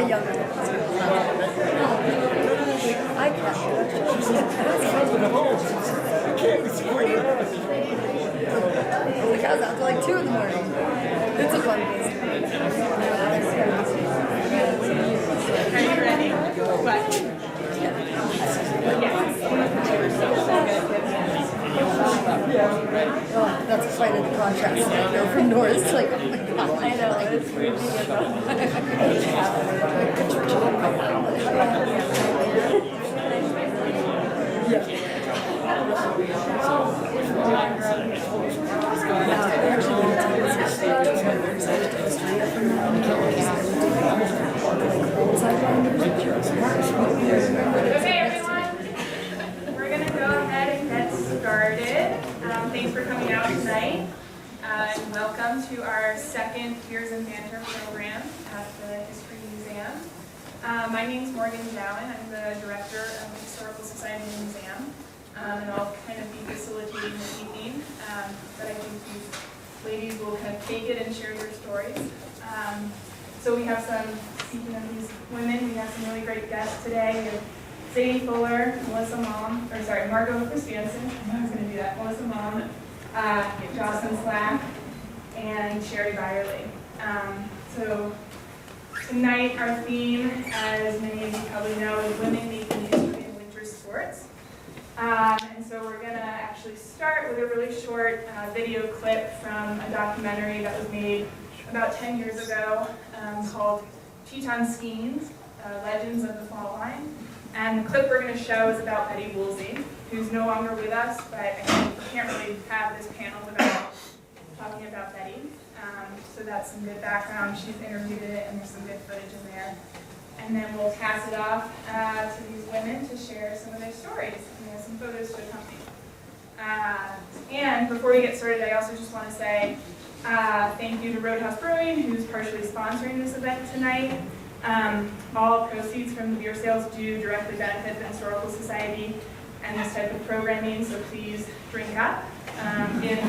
younger than us. I can't. Like I was out till like 2 in the morning. It's a fun business. Are you ready? What? Oh, that's quite a contrast. I go from Norris to like, oh my god. I know, it's weird. Okay, everyone, we're going to go ahead and get started. Thanks for coming out tonight, and welcome to our second Beers Banter program at the History Museum. My name is Morgan Gowan. I'm the director of the Historical Society Museum, and I'll kind of be facilitating this evening. But I think these ladies will kind of take it and share their stories. So we have some, speaking of these women, we have some really great guests today. We have Zaidee Fuller, Melissa Malm, Margo Krisjansons, I was going to do that, Melissa Malm, Jocelyn Slack, and Shari Byerly. So tonight our theme, as many of you probably know, is women making history in winter sports. And so we're going to actually start with a really short video clip from a documentary that was made about 10 years ago called Teton Skiing, Legends of the Fall Line. And the clip we're going to show is about Betty Woolsey, who's no longer with us, but I can't really have this panel without talking about Betty. So that's some good background. She's interviewed it, and there's some good footage in there. And then we'll pass it off to these women to share some of their stories. And we have some photos to accompany. And before we get started, I also just want to say thank you to Roadhouse Brewing, who's partially sponsoring this event tonight. All proceeds from the beer sales do directly benefit the Historical Society and this type of programming, so please drink up. If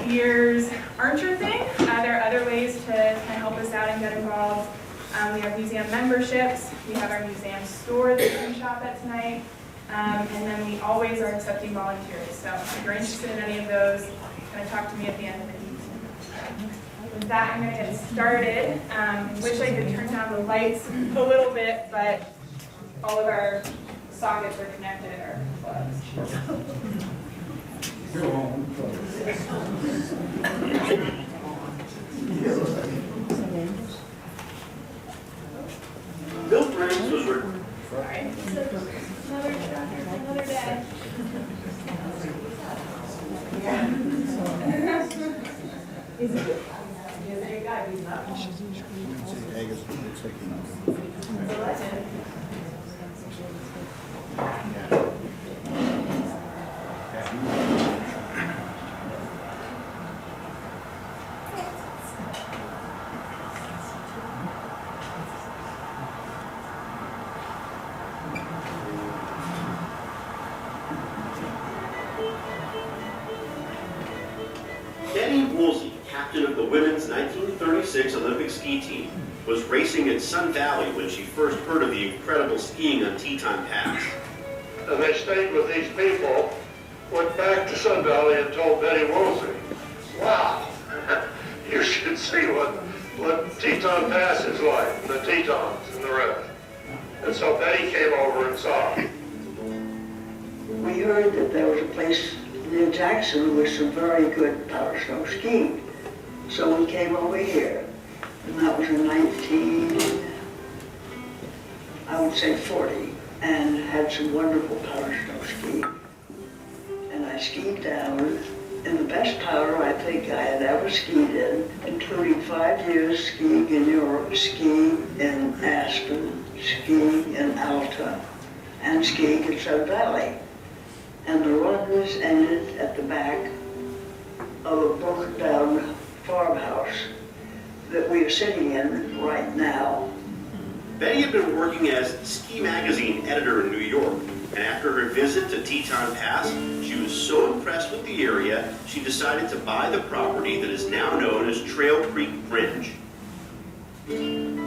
beers aren't your thing, there are other ways to kind of help us out and get involved. We have museum memberships, we have our museum store that you can shop at tonight, and then we always are accepting volunteers. So if you're interested in any of those, kind of talk to me at the end of the evening. With that, I'm going to get started. I wish I could turn down the lights a little bit, but all of our sockets are connected or plugs. Bill Briggs was Sorry. Another day. Is it? Betty Woolsey, captain of the women's 1936 Olympic ski team, was racing in Sun Valley when she first heard of the incredible skiing on Teton Pass. And they stayed with these people, went back to Sun Valley and told Betty Woolsey, wow, you should see what Teton Pass is like, the Tetons and the rest. And so Betty came over and saw it. We heard that there was a place near Jackson with some very good power snow skiing. So we came over here, and that was in 1940, and had some wonderful power snow skiing. And I skied down in the best power I think I had ever skied in, including 5 years skiing in Europe, skiing in Aspen, skiing in Alta, and skiing in Sun Valley. And the run was ended at the back of a broken down farmhouse that we are sitting in right now. Betty had been working as Ski Magazine editor in New York, and after her visit to Teton Pass, she was so impressed with the area, she decided to buy the property that is now known as Trail Creek Bridge.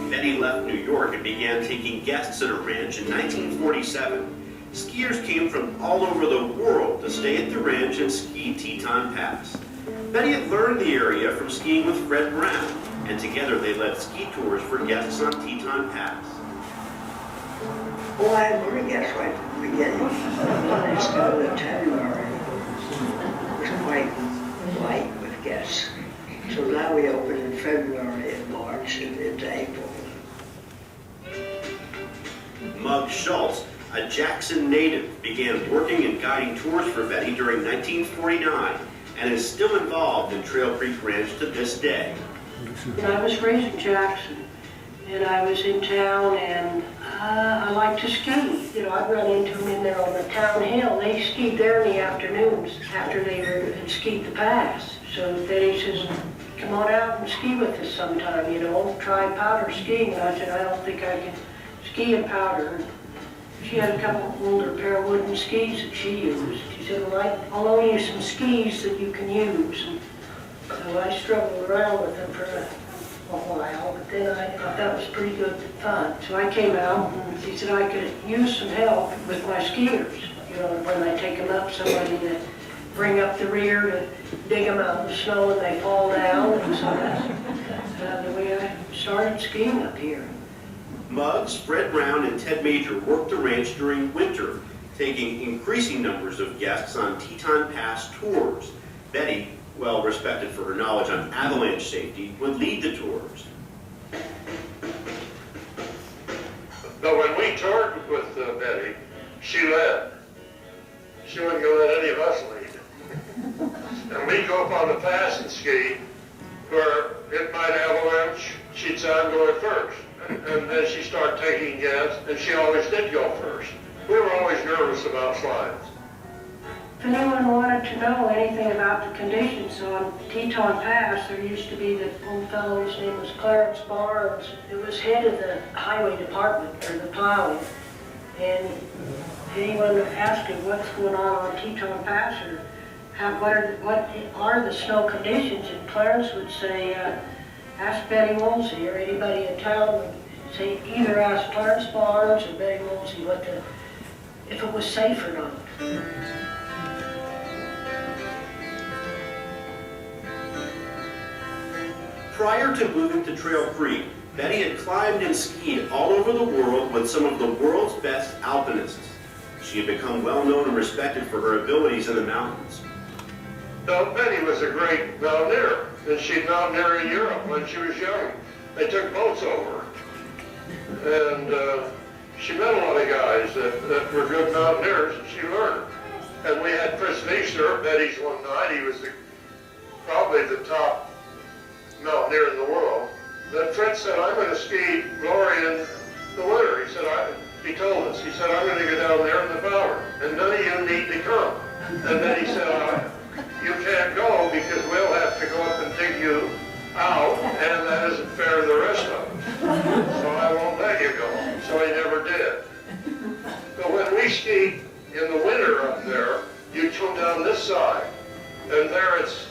Betty left New York and began taking guests at her ranch in 1947, skiers came from all over the world to stay at the ranch and ski Teton Pass. Betty had learned the area from skiing with Fred Brown, and together they led ski tours for guests on Teton Pass. Oh, I had more guests right from the beginning. When I started in January, it was quite light with guests. So now we open in February and March and into April. Mug Schultz, a Jackson native, began working and guiding tours for Betty during 1949 and is still involved in Trail Creek Ranch to this day. I was raised in Jackson, and I was in town, and I liked to ski. You know, I'd run into them in there on the town hill. They skied there in the afternoons after they had skied the pass. So Betty says, come on out and ski with us sometime, you know, try powder skiing. And I said, I don't think I can ski in powder. She had a couple older pair of wooden skis that she used. She said, well, I'll loan you some skis that you can use. And so I struggled around with them for a while, but then I thought that was pretty good fun. So I came out and she said I could use some help with my skiers. You know, when I take them up, somebody to bring up the rear to dig them out of the snow and they fall down. And so that's the way I started skiing up here. Muggs, Fred Brown, and Ted Major worked the ranch during winter, taking increasing numbers of guests on Teton Pass tours. Betty, well respected for her knowledge on avalanche safety, would lead the tours. But when we toured with Betty, she led. She wouldn't go let any of us lead. And we'd go up on the pass and ski, where it might avalanche, she'd say, I'm going first. And then she'd start taking guests, and she always did go first. We were always nervous about slides. If anyone wanted to know anything about the conditions on Teton Pass, there used to be the old fellow, his name was Clarence Barnes. It was head of the highway department, or the plowing. And anyone asked him what's going on Teton Pass, or what are the snow conditions, and Clarence would say, ask Betty Woolsey, or anybody in town would say, either ask Clarence Barnes or Betty Woolsey if it was safe or not. Prior to moving to Trail Creek, Betty had climbed and skied all over the world with some of the world's best alpinists. She had become well known and respected for her abilities in the mountains. Now, Betty was a great mountaineer, and she'd mountaineer in Europe when she was young. They took boats over, and she met a lot of guys that were good mountaineers, and she learned. And we had Chris Neisner, Betty's one night. He was probably the top mountaineer in the world. Then Fritz said, I'm going to ski Glory in the winter. He told us, he said, I'm going to go down there in the powder, and none of you need to come. And then he said, you can't go because we'll have to go up and dig you out, and that isn't fair to the rest of us. So I won't let you go. So he never did. But when we skied in the winter up there, you come down this side, and there it's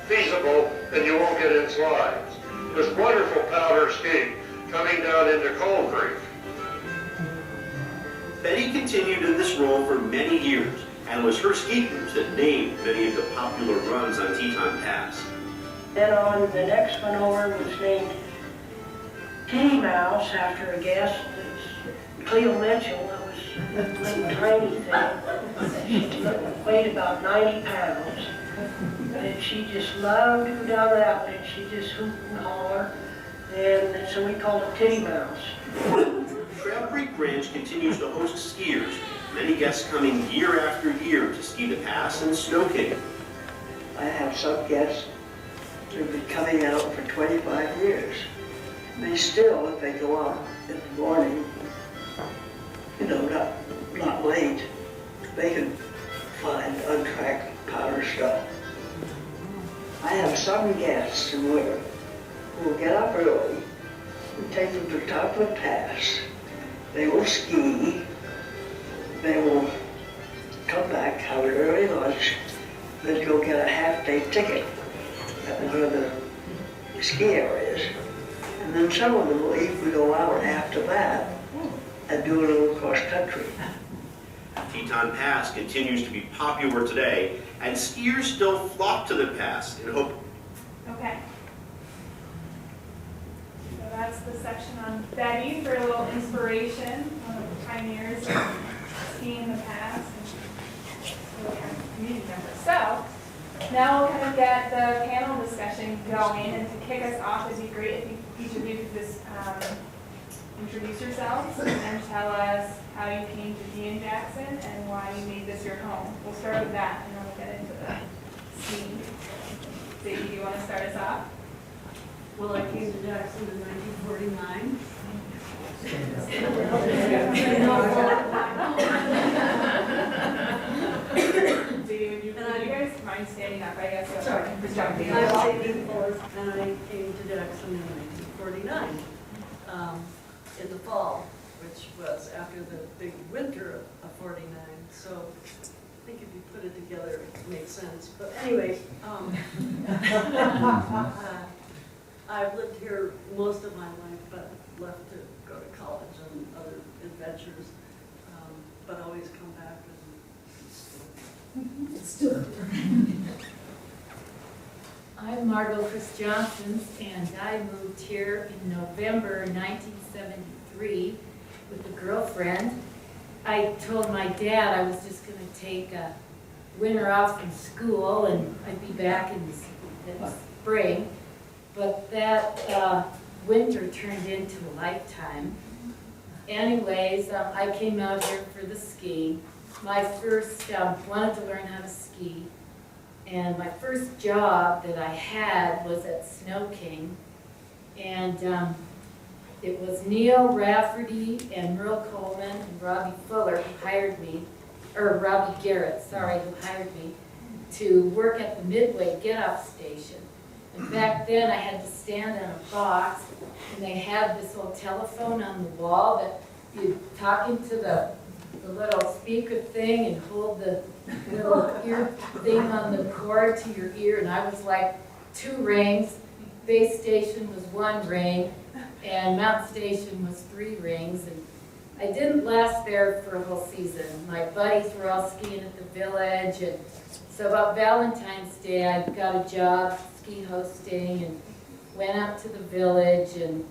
feasible, and you won't get in slides. It was wonderful powder skiing coming down into Cold Creek. Betty continued in this role for many years, and was her ski groups that named many of the popular runs on Teton Pass. Then on the next one over was named Kitty Mouse after a guest. Cleo Mitchell. That was a little tiny thing. She weighed about 90 pounds. And she just loved to go down that way. She just hoot and holler. And so we called it Kitty Mouse. Trail Creek Ranch continues to host skiers, many guests coming year after year to ski the pass and snow king. I have some guests who've been coming out for 25 years. They still, if they go out in the morning, you know, not late, they can find untracked powder stuff. I have some guests who will get up early and take them to the top of the pass. They will ski, they will come back, have an early lunch, then go get a half-day ticket at one of the ski areas. And And then some of them leave, we go out after that and do a little cross country. Teton Pass continues to be popular today, and skiers still flock to the pass in hope. Okay. So that's the section on Betty for a little inspiration, one of the pioneers of skiing the pass and really our community members. So now we'll kind of get the panel discussion going, and to kick us off, it'd be great if each of you could just introduce yourselves and tell us how you came to be in Jackson and why you made this your home. We'll start with that, and then we'll get into the skiing. Zaidee, do you want to start us off? Well, I came to Jackson in 1949. Zaidee, would you guys mind standing up? I guess. Sorry. I'm I'm Zaidee Fuller, and I came to Jackson in 1949 in the fall, which was after the big winter of 49. So I think if you put it together, it makes sense. But anyway, I've lived here most of my life, but left to go to college and other adventures, but always come back and it's still I'm Margo Krisjansons, and I moved here in November 1973 with a girlfriend. I told my dad I was just going to take a winter off from school and I'd be back in the spring. But that winter turned into a lifetime. Anyways, I came out here for the skiing. My first, wanted to learn how to ski. And my first job that I had was at Snow King. And it was Neil Rafferty and Merle Coleman and Robbie Fuller who hired me, or Robbie Garrett, sorry, who hired me to work at the Midway get-off station. And back then I had to stand on a box, and they had this old telephone on the wall that you'd talk into the little speaker thing and hold the little ear thing on the cord to your ear, and I was like 2 rings. Base station was 1 ring, and Mount Station was 3 rings. And I didn't last there for a whole season. My buddies were all skiing at the village, and so about Valentine's Day I got a job ski hosting and went out to the village, and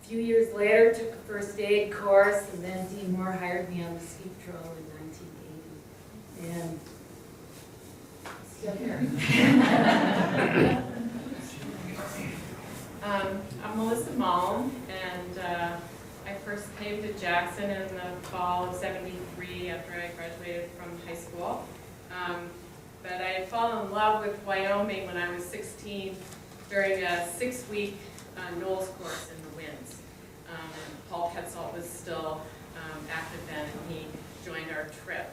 a few years later took a first aid course, and then Dean Moore hired me on the ski patrol in 1980. And still here. I'm Melissa Malm, and I first came to Jackson in the fall of '73 after I graduated from high school. But I had fallen in love with Wyoming when I was 16 during a 6-week Knowles course in the winds. And Paul Petzold was still active then, and he joined our trip.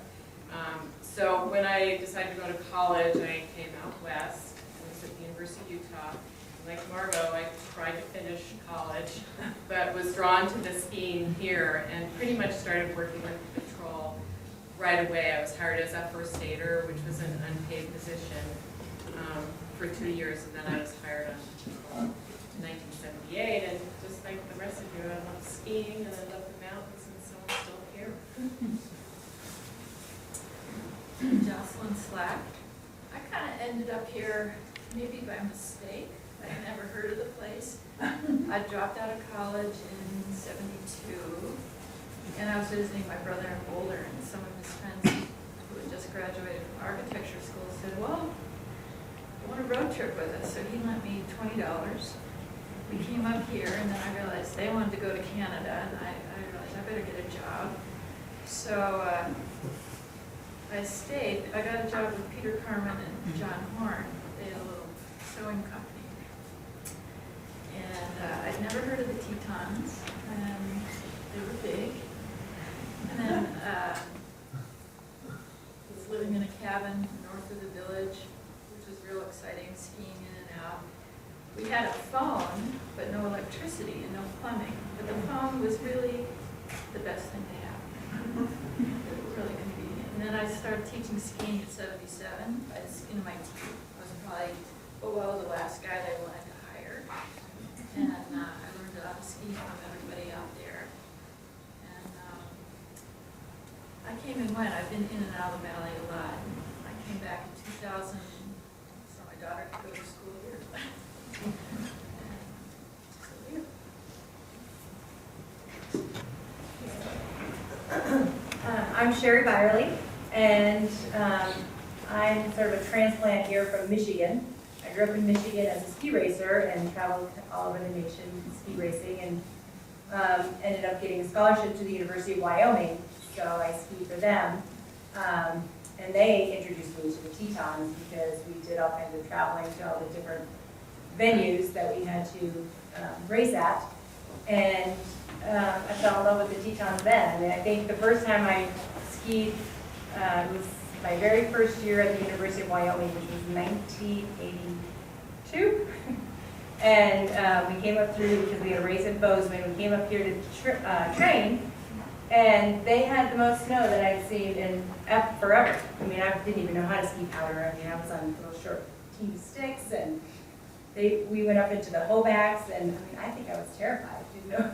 So when I decided to go to college, I came out west. I was at the University of Utah. Like Margo, I tried to finish college, but was drawn to the skiing here and pretty much started working with the patrol right away. I was hired as a first aider, which was an unpaid position, for 2 years, and then I was hired on in 1978. And just like the rest of you, I love skiing and I love the mountains, and so I'm still here. Jocelyn Slack. I kind of ended up here maybe by mistake. I had never heard of the place. I dropped out of college in '72, and I was visiting my brother in Boulder, and some of his friends who had just graduated from architecture school said, well, I want a road trip with us. So he lent me $20. We came up here, and then I realized they wanted to go to Canada, and I realized I better get a job. So I stayed. I got a job with Peter Carmen and John Horn. They had a little sewing company. And I'd never heard of the Tetons, and they were big. And then I was living in a cabin north of the village, which was real exciting, skiing in and out. We had a phone, but no electricity and no plumbing. But the phone was really the best thing to have. It was really convenient. And then I started teaching skiing at 77. I had skin in my teeth. I was probably, the last guy they wanted to hire. of everybody out there. And I came and went. I've been in and out of the valley a lot. I came back in 2000, so my daughter could go to school here. I'm Shari Byerly, and I'm sort of a transplant here from Michigan. I grew up in Michigan as a ski racer and traveled all over the nation ski racing, and ended up getting a scholarship to the University of Wyoming, so I skied for them. And they introduced me to the Tetons because we did all kinds of traveling to all the different venues that we had to race at. And I fell in love with the Tetons then. I mean, I think the first time I skied was my very first year at the University of Wyoming, which was 1982. And we came up through, because we had a race in Bozeman, we came up here to train, and they had the most snow that I'd seen in forever. I mean, I didn't even know how to ski powder. I mean, I was on little short team sticks, and we went up into the Hobacks, and I mean, I think I was terrified, you know.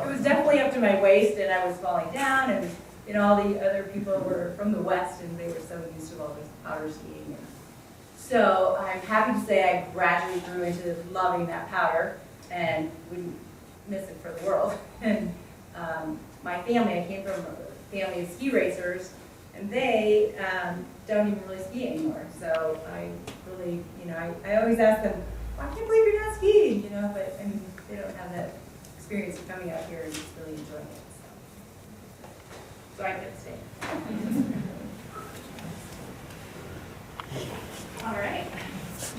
It was definitely up to my waist, and I was falling down, and you know, all the other people were from the West, and they were so used to all this powder skiing. And so I'm happy to say I gradually grew into loving that powder, and wouldn't miss it for the world. And my family, I came from a family of ski racers, and they don't even really ski anymore. So I really, you know, I always ask them, well, I can't believe you're not skiing, you know, but I mean, they don't have that experience of coming out here and just really enjoying it. So I could stay. All right.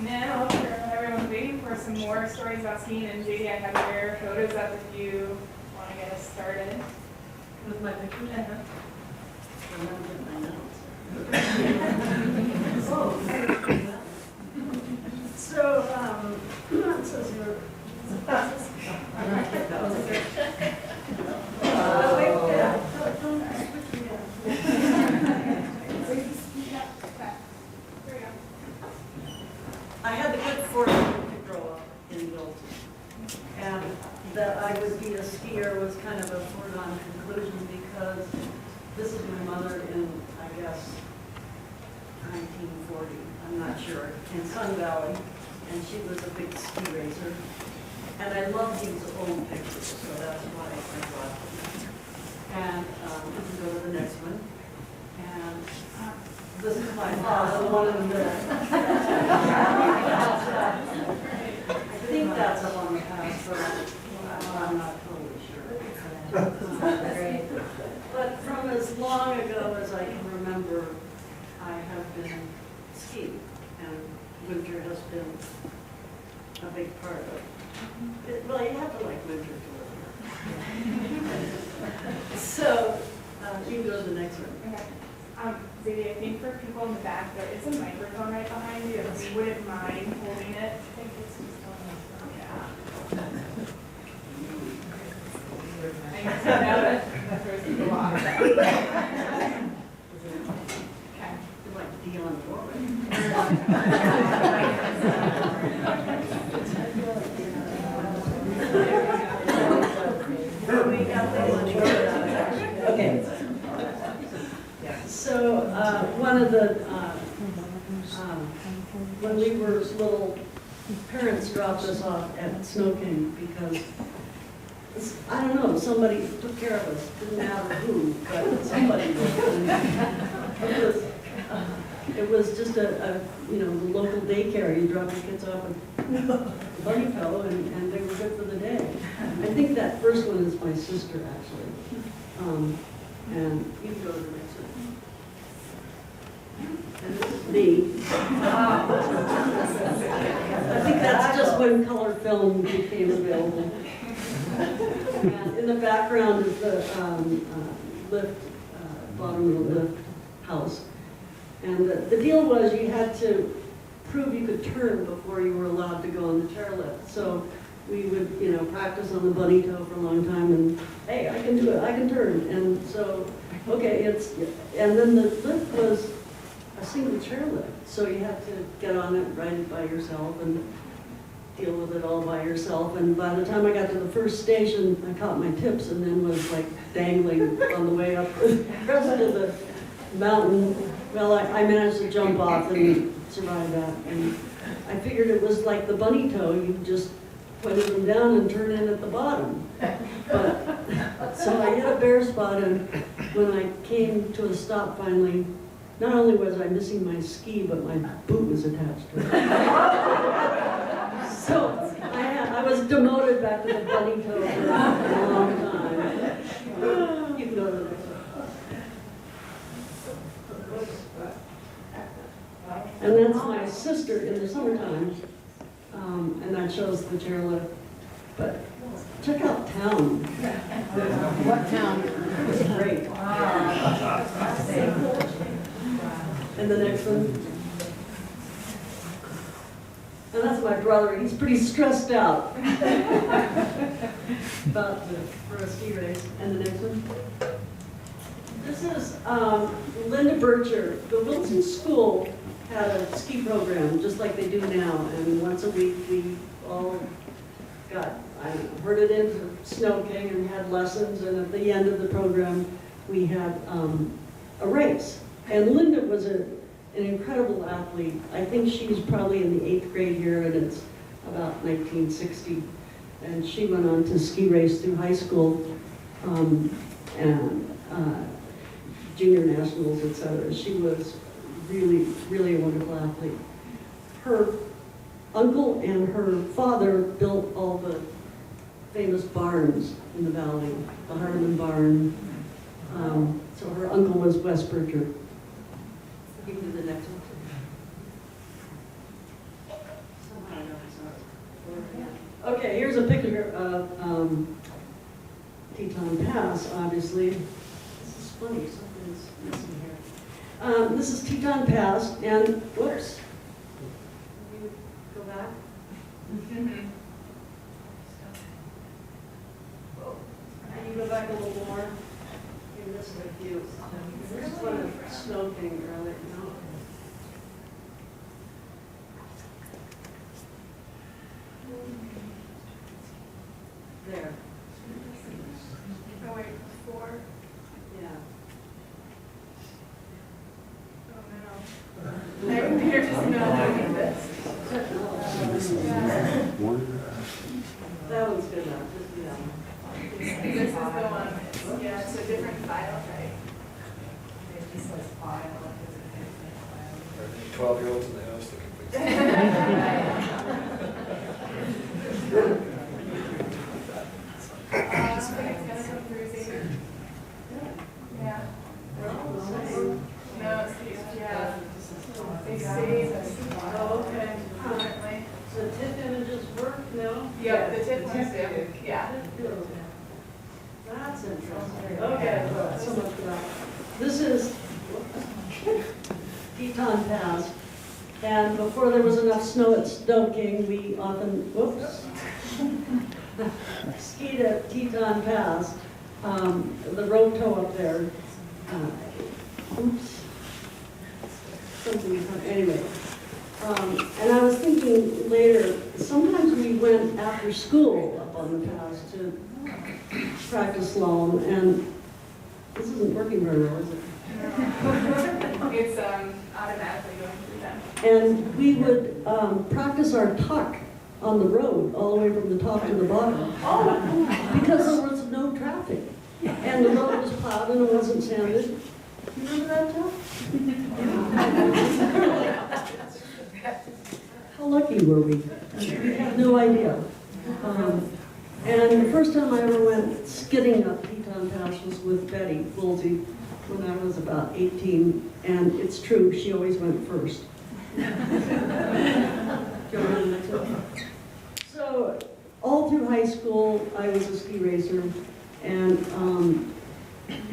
Now, everyone's waiting for some more stories about skiing, and Zaidee, I have your photos up if you want to get us started. With my pictures? Remember my notes. So, it says here. I had the good fortune to grow up in Milton, and that I would be a skier was kind of a foregone conclusion because this is my mother in, I guess, 1940, I'm not sure, in Sun Valley, and she was a big ski racer. And I love these old pictures, so that's why I brought them. And we can go to the next one. And this is my father, one of the. I think that's up on the past, but I'm not totally sure. But from as long ago as I can remember, I have been skiing, and winter has been a big part of it. Well, you have to like winter to live here. So, you can go to the next one. Okay. Zaidee, I think for people in the back, there is a microphone right behind you. If you wouldn't mind holding it. I think it's just on the front. Yeah. I guess I know that throws people off. Okay. You're like Dion Warwick. Okay. So one of the, when we were little, parents dropped us off at Snow King because, I don't know, somebody took care of us. Didn't matter who, but somebody did. It was just a you know, the local daycare. You drop your kids off at Bunny Fellow, and they were good for the day. I think that first one is my sister, actually. And you can go to the next one. And this is me. I think that's just when color film became available. And in the background is the lift, bottom of the lift house. And the deal was you had to prove you could turn before you were allowed to go on the chairlift. So we would, you know, practice on the bunny toe for a long time, and hey, I can do it, I can turn. And so, okay, and then the lift was a single chairlift, so you had to get on it, ride it by yourself, and deal with it all by yourself. And by the time I got to the first station, I caught my tips and then was like dangling on the way up the rest of the mountain. Well, I managed to jump off and survive that. And I figured it was like the bunny toe. You just pointed them down and turn in at the bottom. But, so I hit a bare spot, and when I came to a stop finally, not only was I missing my ski, but my boot was attached to it. So I was demoted back to the bunny toe for a long time. You can go to the next one. And that's my sister in the summertime, and that shows the chairlift. But check out town. What town? It's great. And the next one. And that's my brother. He's pretty stressed out about for a ski race. And the next one. This is Linda Bircher. The Wilson School had a ski program just like they do now. And once a week we all got, herded into Snow King and had lessons. And at the end of the program we had a race. And Linda was an incredible athlete. I think she's probably in the 8th grade here, and it's about 1960. And she went on to ski race through high school and junior nationals, etc. She was really, really a wonderful athlete. Her uncle and her father built all the famous barns in the valley, the Hardeman Barn. So her uncle was Wes Bircher. You can do the next one. Okay, here's a picture of Teton Pass, obviously. This is funny, something's missing here. This is Teton Pass, and whoops. Can you go back? Can you go back a little more? You missed a few. This is one of Snow King earlier. No. There. Oh, wait, 4? Yeah. Oh, no. They're just not doing this. That one's good enough. Just do that one. This is the one. Yeah, it's a different file, right? 12-year-olds in the house that can fix it. It's gonna come through Zaidee. Yeah. No, it's yeah. They say Oh, okay. currently. So TIFF images work now? Yeah, the tip ones do. Yeah. That's interesting. Okay, well, so much for that. This is Teton Pass, and before there was enough snow at Snow King, we often, whoops, skied at Teton Pass, the road tow up there. Oops. Something, anyway. And I was thinking later, sometimes we went after school up on the pass to practice slalom, and this isn't working very well, is it? It's automatically going through them. And we would practice our tuck on the road, all the way from the top to the bottom, because there was no traffic. And the road was plowed and it wasn't sanded. You remember that, Joe? How lucky were we? We had no idea. And the first time I ever went skidding up Teton Pass was with Betty Woolsey when I was about 18. And it's true, she always went first. So all through high school, I was a ski racer. And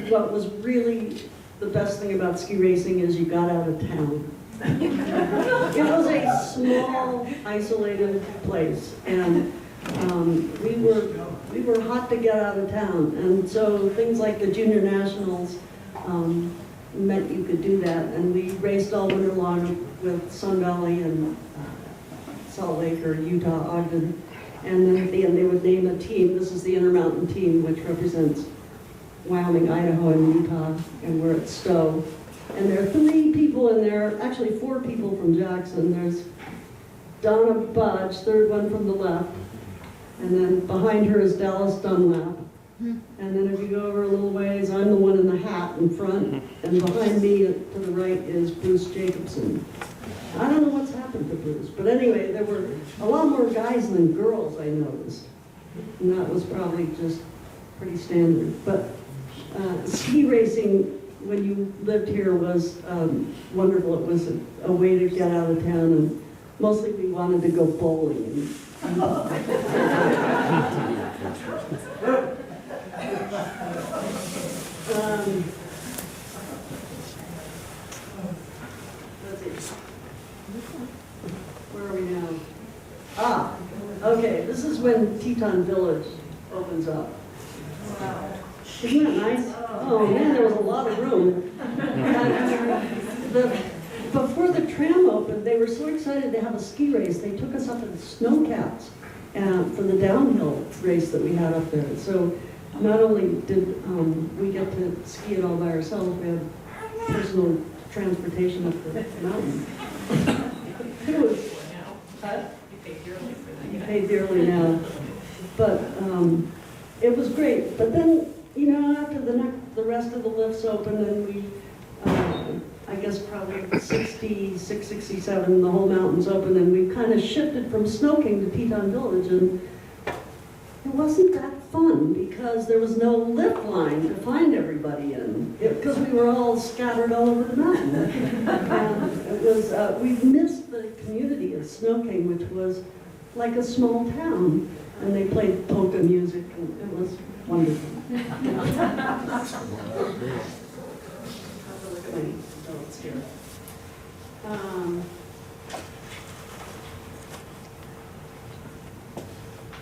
what was really the best thing about ski racing is you got out of town. It was a small, isolated place, and we were hot to get out of town. And so things like the junior nationals meant you could do that. And we raced all winter long with Sun Valley and Salt Lake or Utah, Ogden. And then at the end, they would name a team. This is the Intermountain team, which represents Wyoming, Idaho, and Utah, and we're at Stowe. And there are 3 people in there, actually 4 people from Jackson. There's Donna Budge, third one from the left, and then behind her is Dallas Dunlap. And then if you go over a little ways, I'm the one in the hat in front, and behind me to the right is Bruce Jacobson. I don't know what's happened to Bruce, but anyway, there were a lot more guys than girls, I noticed. And that was probably just pretty standard. But ski racing, when you lived here, was wonderful. It was a way to get out of town, and mostly we wanted to go bowling. Let's see. Where are we now? Okay, this is when Teton Village opens up. Wow. Isn't that nice? Oh man, there was a lot of room. Before the tram opened, they were so excited to have a ski race. They took us up to the Snowcats for the downhill race that we had up there. So not only did we get to ski it all by ourselves, we had personal transportation up the mountain. It was, you pay dearly now. But it was great. But then, you know, after the rest of the lifts opened, and we, I guess probably 66, 67, the whole mountain's open, and we kind of shifted from Snow King to Teton Village, and it wasn't that fun because there was no lift line to find everybody in, because we were all scattered all over the mountain. And it was, we missed the community of Snow King, which was like a small town, and they played polka music, and it was wonderful.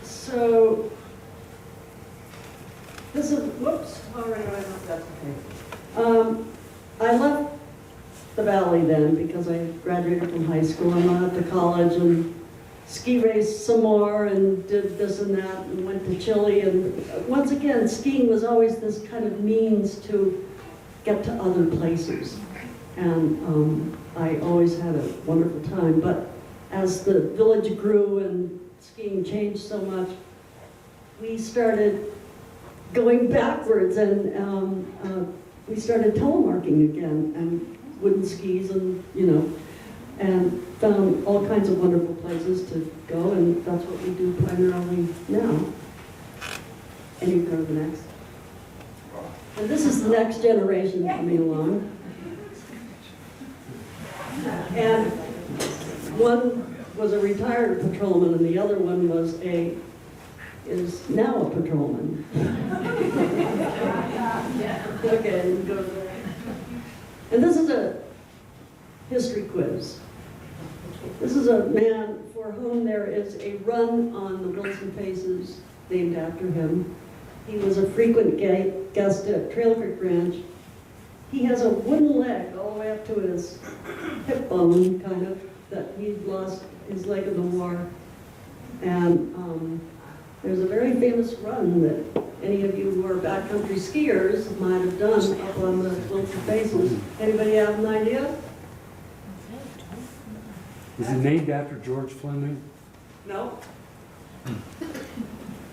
So this is, whoops, already I know that's okay. I left the valley then because I graduated from high school and went up to college and ski raced some more and did this and that and went to Chile. And once again, skiing was always this kind of means to get to other places. And I always had a wonderful time. But as the village grew and skiing changed so much, we started going backwards, and we started telemarking again, and wooden skis, and and found all kinds of wonderful places to go, and that's what we do primarily now. And you go to the next. And this is the next generation coming along. And one was a retired patrolman, and the other one is now a patrolman. Okay, and go there. And this is a history quiz. This is a man for whom there is a run on the Wilson Faces named after him. He was a frequent guest at Trail Creek Ranch. He has a wooden leg all the way up to his hip bone, kind of, that he'd lost his leg in the war. And there's a very famous run that any of you who are backcountry skiers might have done up on the Wilson Faces. Anybody have an idea? Is it named after George Fleming? No.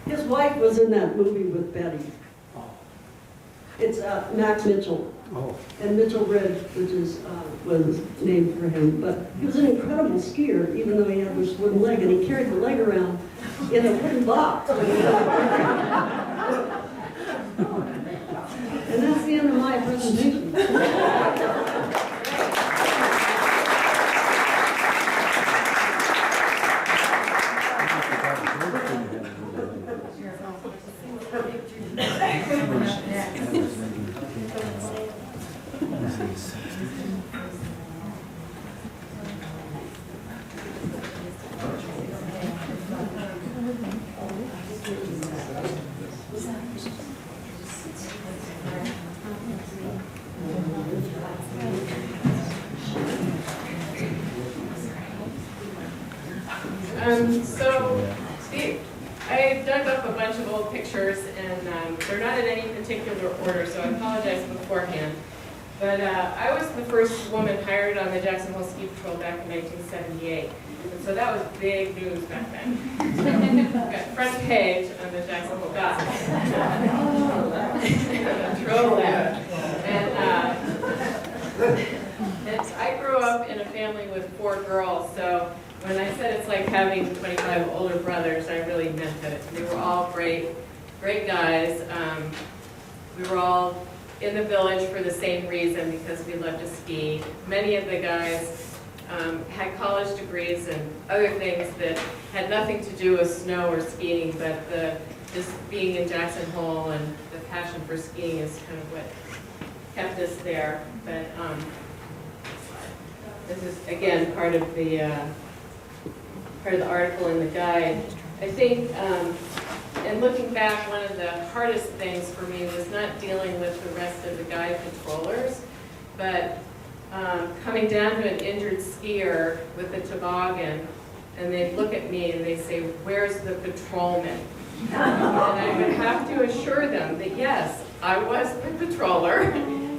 His wife was in that movie with Betty. It's Mac Mitchell. Oh. And Mitchell Ridge, which is was named for him. But he was an incredible skier, even though he had this wooden leg, and he carried the leg around in a wooden box. And that's the end of my presentation. So, Steve, I dug up a bunch of old pictures, and they're not in any particular order, so I apologize beforehand. But I was the first woman hired on the Jackson Hole Ski Patrol back in 1978. And so that was big news back then. So, got front page on the Jackson Hole Gospel. Throwback. And I grew up in a family with 4 girls, so when I said it's like having 25 older brothers, I really meant that. We were all great guys. We were all in the village for the same reason, because we loved to ski. Many of the guys had college degrees and other things that had nothing to do with snow or skiing, but just being in Jackson Hole and the passion for skiing is kind of what kept us there. But this is, again, part of the article in the guide. I think, and looking back, one of the hardest things for me was not dealing with the rest of the guide patrollers, but coming down to an injured skier with a toboggan, and they'd look at me and they'd say, "Where's the patrolman?" And I would have to assure them that yes, I was the patroller,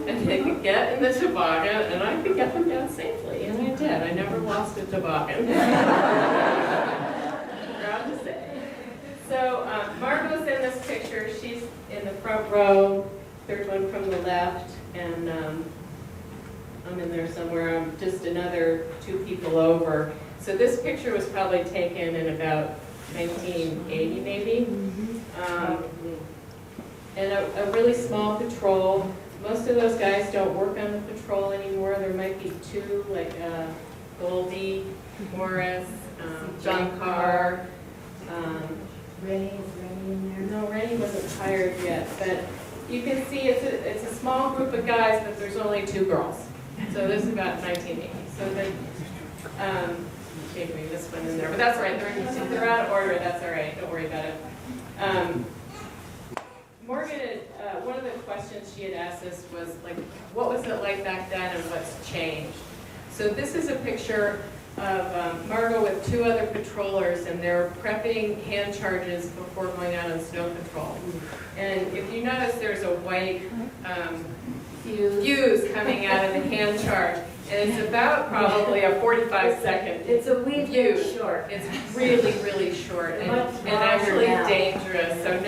and they could get in the toboggan, and I could get them down safely, and I did. I never lost a toboggan. Proud to say. So Margo's in this picture. She's in the front row, third one from the left, and I'm in there somewhere. I'm just another 2 people over. So this picture was probably taken in about 1980, maybe. And a really small patrol. Most of those guys don't work on the patrol anymore. There might be 2, like Goldie, Morris, John Carr. Rennie, is Rennie in there? No, Rennie wasn't hired yet, but you can see it's a small group of guys, but there's only 2 girls. So this is about 1980. So maybe we missed one in there, but that's all right. They're out of order. That's all right. Don't worry about it. Morgan, one of the questions she had asked us was like, what was it like back then and what's changed? So this is a picture of Margo with 2 other patrollers, and they're prepping hand charges before going out on snow patrol. And if you notice, there's a white fuse coming out of the hand charge, and it's about probably a 45-second It's a wee bit short. It's really, really short and actually dangerous. So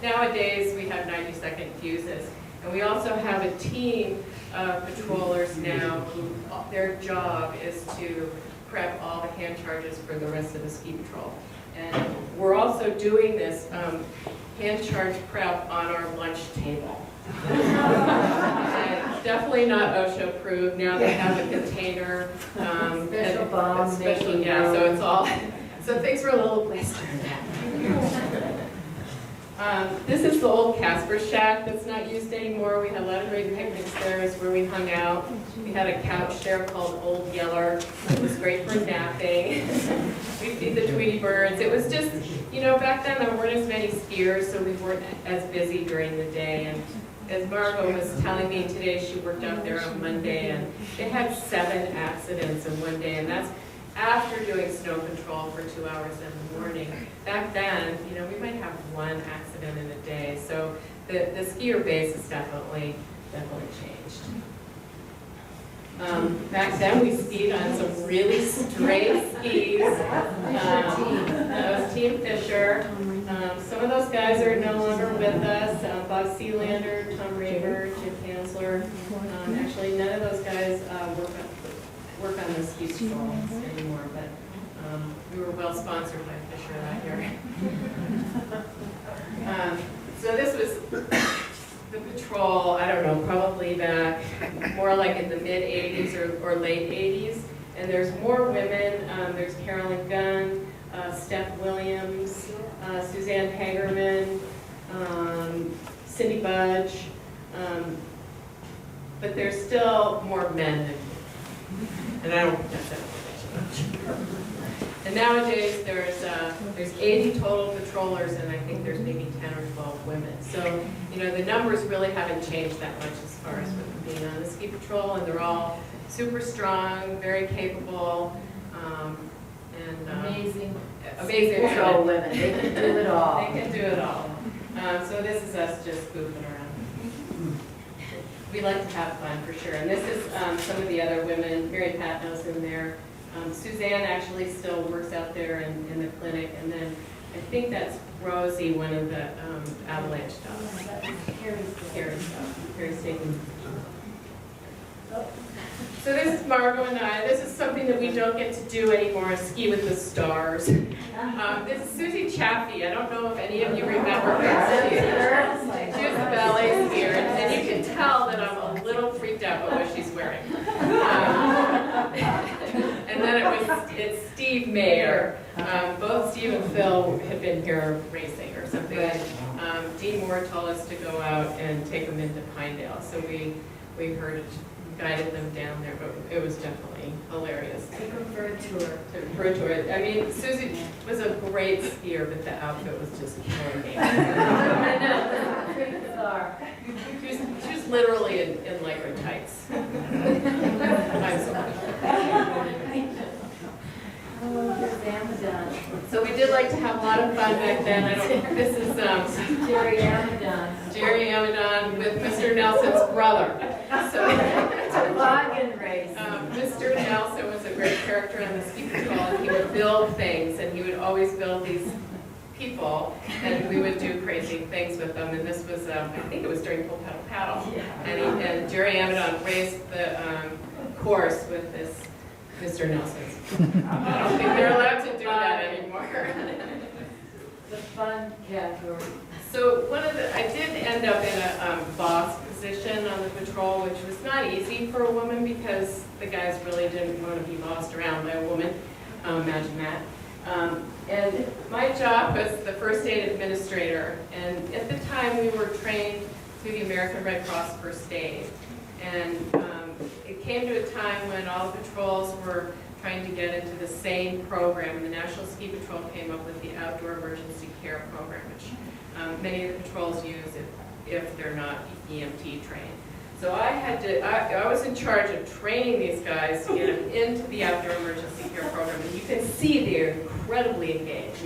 nowadays we have 90-second fuses. And we also have a team of patrollers now who their job is to prep all the hand charges for the rest of the ski patrol. And we're also doing this hand charge prep on our lunch table. Definitely not OSHA approved. Now they have a container. Special bombs. Yeah, so it's all, so things were a little less than that. This is the old Casper shack that's not used anymore. We had a lot of great picnics there. It's where we hung out. We had a couch there called Old Yeller. It was great for napping. We'd feed the Tweety birds. It was just, back then there weren't as many skiers, so we weren't as busy during the day. And as Margo was telling me today, she worked out there on Monday, and they had 7 accidents in one day, and that's after doing snow control for 2 hours in the morning. Back then, we might have 1 accident in a day, so the skier base has definitely changed. Back then, we skied on some really straight skis. That was Team Fisher. Some of those guys are no longer with us. Bob Sealander, Tom Raver, Jim Hansler. Actually, none of those guys work on the ski patrols anymore, but we were well sponsored by Fisher that year. So this was the patrol, I don't know, probably back more like in the mid-'80s or late '80s. And there's more women. There's Carolyn Gunn, Steph Williams, Suzanne Hagerman, Cindy Budge. But there's still more men than women. And I don't think that's much. And nowadays there's 80 total patrollers, and I think there's maybe 10 or 12 women. So, the numbers really haven't changed that much as far as with being on the ski patrol, and they're all super strong, very capable, and Amazing control women, they can do it all. They can do it all. So this is us just goofing around. We like to have fun for sure. And this is some of the other women. Mary Pat knows in there. Suzanne actually still works out there in the clinic. And then I think that's Rosie, one of the avalanche dogs. Carrie's taking. So this is Margo and I. This is something that we don't get to do anymore, ski with the stars. This is Susie Chaffee. I don't know if any of you remember her. She was the ballet skier, and you can tell that I'm a little freaked out by what she's wearing. And then it's Steve Mayer. Both Steve and Phil had been here racing or something. Dean Moore told us to go out and take them into Pinedale, so we guided them down there, but it was definitely hilarious. Take them for a tour. For a tour. I mean, Susie was a great skier, but the outfit was just killing me. I know, pretty bizarre. She was literally in lycra tights. I'm sorry. Oh, here's Amazon. So we did like to have a lot of fun back then. This is Jerry Amadon. Jerry Amadon with Mr. Nelson's brother. So Toboggan race. Mr. Nelson was a great character on the ski patrol, and he would build things, and he would always build these people, and we would do crazy things with them. And this was, I think it was during Full Pedal Paddle, and Jerry Amadon raced the course with this Mr. Nelson's. I don't think they're allowed to do that anymore. The fun category. So I did end up in a boss position on the patrol, which was not easy for a woman because the guys really didn't want to be bossed around by a woman. Imagine that. And my job was the first aid administrator. And at the time, we were trained through the American Red Cross First Aid. And it came to a time when all the patrols were trying to get into the same program, and the National Ski Patrol came up with the Outdoor Emergency Care Program, which many of the patrols use if they're not EMT trained. So I was in charge of training these guys to get them into the Outdoor Emergency Care Program, and you can see they're incredibly engaged.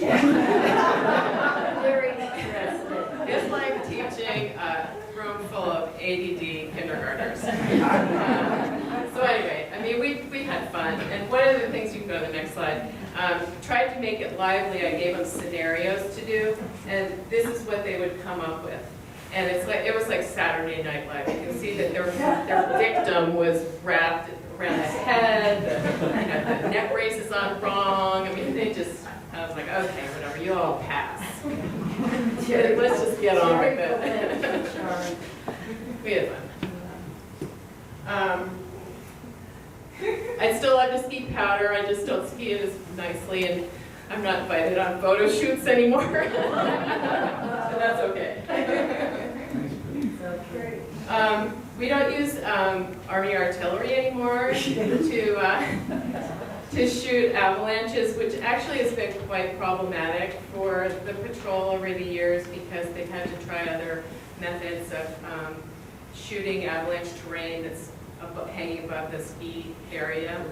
Very interested. It's like teaching a room full of ADD kindergartners. So anyway, I mean, we had fun. And one of the things, you can go to the next slide, tried to make it lively. I gave them scenarios to do, and this is what they would come up with. And it was like Saturday Night Live. You can see that their victim was wrapped around his head, the neck brace is on wrong. I mean, I was like, okay, whatever, you all pass. Let's just get on with it. We had fun. I still love to ski powder, I just don't ski it as nicely, and I'm not invited on photo shoots anymore. But that's okay. We don't use Army artillery anymore to shoot avalanches, which actually has been quite problematic for the patrol over the years because they've had to try other methods of shooting avalanche terrain that's hanging above the ski area.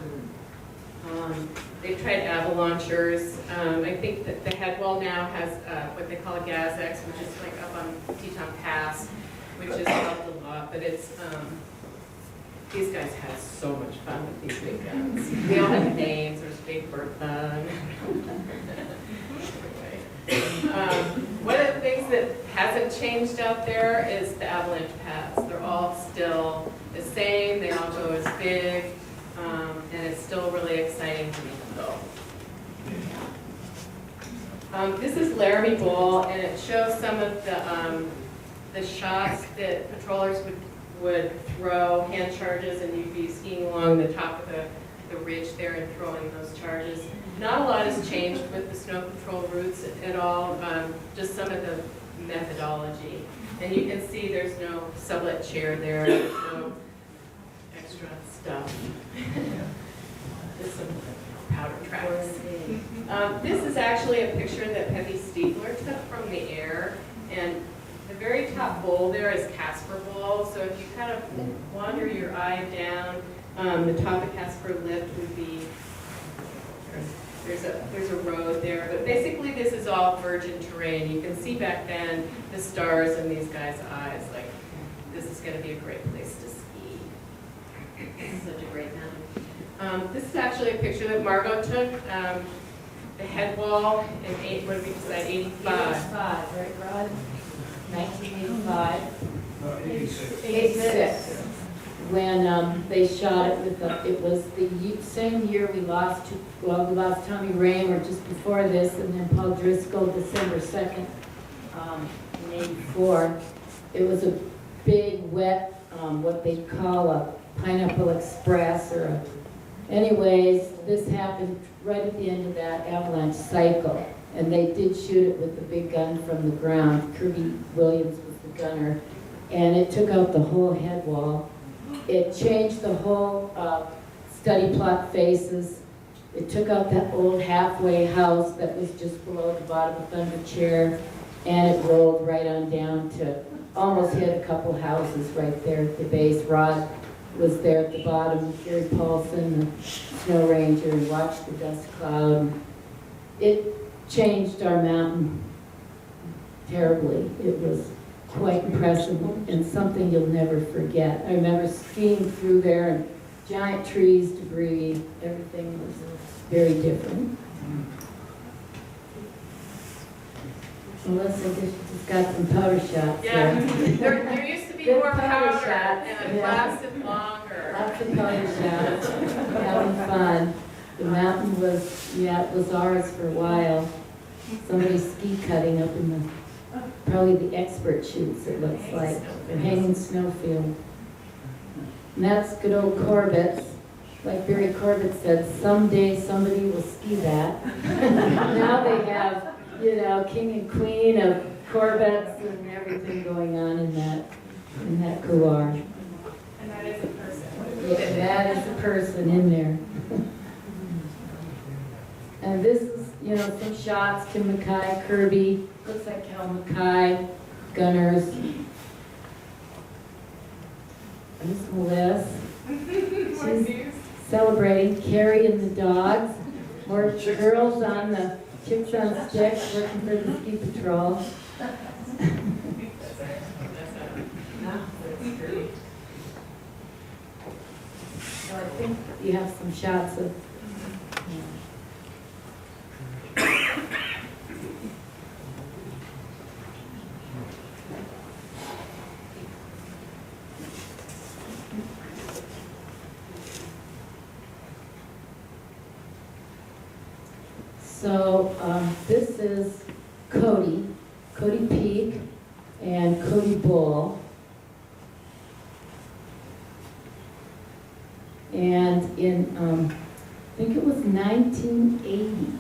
They've tried avalaunchers. I think that the Headwall now has what they call a GazX, which is like up on Teton Pass, which has helped a lot. But it's these guys had so much fun with these big guns. They all had names. There's Big Bertha. One of the things that hasn't changed out there is the avalanche paths. They're all still the same. They all go as big. And it's still really exciting to me to go. This is Laramie Bowl, and it shows some of the shots that patrollers would throw, hand charges, and you'd be skiing along the top of the ridge there and throwing those charges. Not a lot has changed with the snow patrol routes at all, just some of the methodology. And you can see there's no sublet chair there, there's no extra stuff. Just some powder tracks. This is actually a picture that Peggy Stiefler took from the air, and the very top bowl there is Casper Bowl. So if you kind of wander your eye down, the top of Casper Lift would be there's a road there, but basically this is all virgin terrain. You can see back then the stars in these guys' eyes, like this is going to be a great place to ski. It's such a great mountain. This is actually a picture that Margo took. The head wall in what did we decide, 85. Right, Rod? 1985. 86. 86. When they shot it with it was the same year we lost Tommy Raymer just before this, and then Paul Driscoll December 2nd in 84. It was a big, wet, what they call a Pineapple Express anyways, this happened right at the end of that avalanche cycle, and they did shoot it with the big gun from the ground. Kirby Williams was the gunner, and it took out the whole head wall. It changed the whole study plot faces. It took out that old halfway house that was just below the bottom of Thunder Chair, and it rolled right on down to almost hit a couple houses right there at the base. Rod was there at the bottom, Gary Paulson, the Snow Ranger, and watched the dust cloud. It changed our mountain terribly. It was quite impressive and something you'll never forget. I remember skiing through there and giant trees, debris, everything was very different. Melissa just got some powder shots. Yeah, there used to be Good more powder shots. and it Yeah. lasted longer. Lots of powder shots, having fun. The mountain was, yeah, it was ours for a while. Somebody's ski cutting up in the, probably the expert shoots, it looks like. The hanging snowfield. And that's good old Corbett's. Like Barry Corbett said, someday somebody will ski that. Now they have, you know, king and queen of Corvettes and everything going on in that couloir. And that is a person. Yeah, that is a person in there. And this is, you know, some shots, Tim Mackay, Kirby, looks like Cal Mackay, Gunners. This is Melissa. She's celebrating Carrie and the dogs. More girls on the Chicks on Sticks working for the ski patrol. So I think you have some shots of. So this is Cody Peak and Cody Bull. And in, I think it was 1980,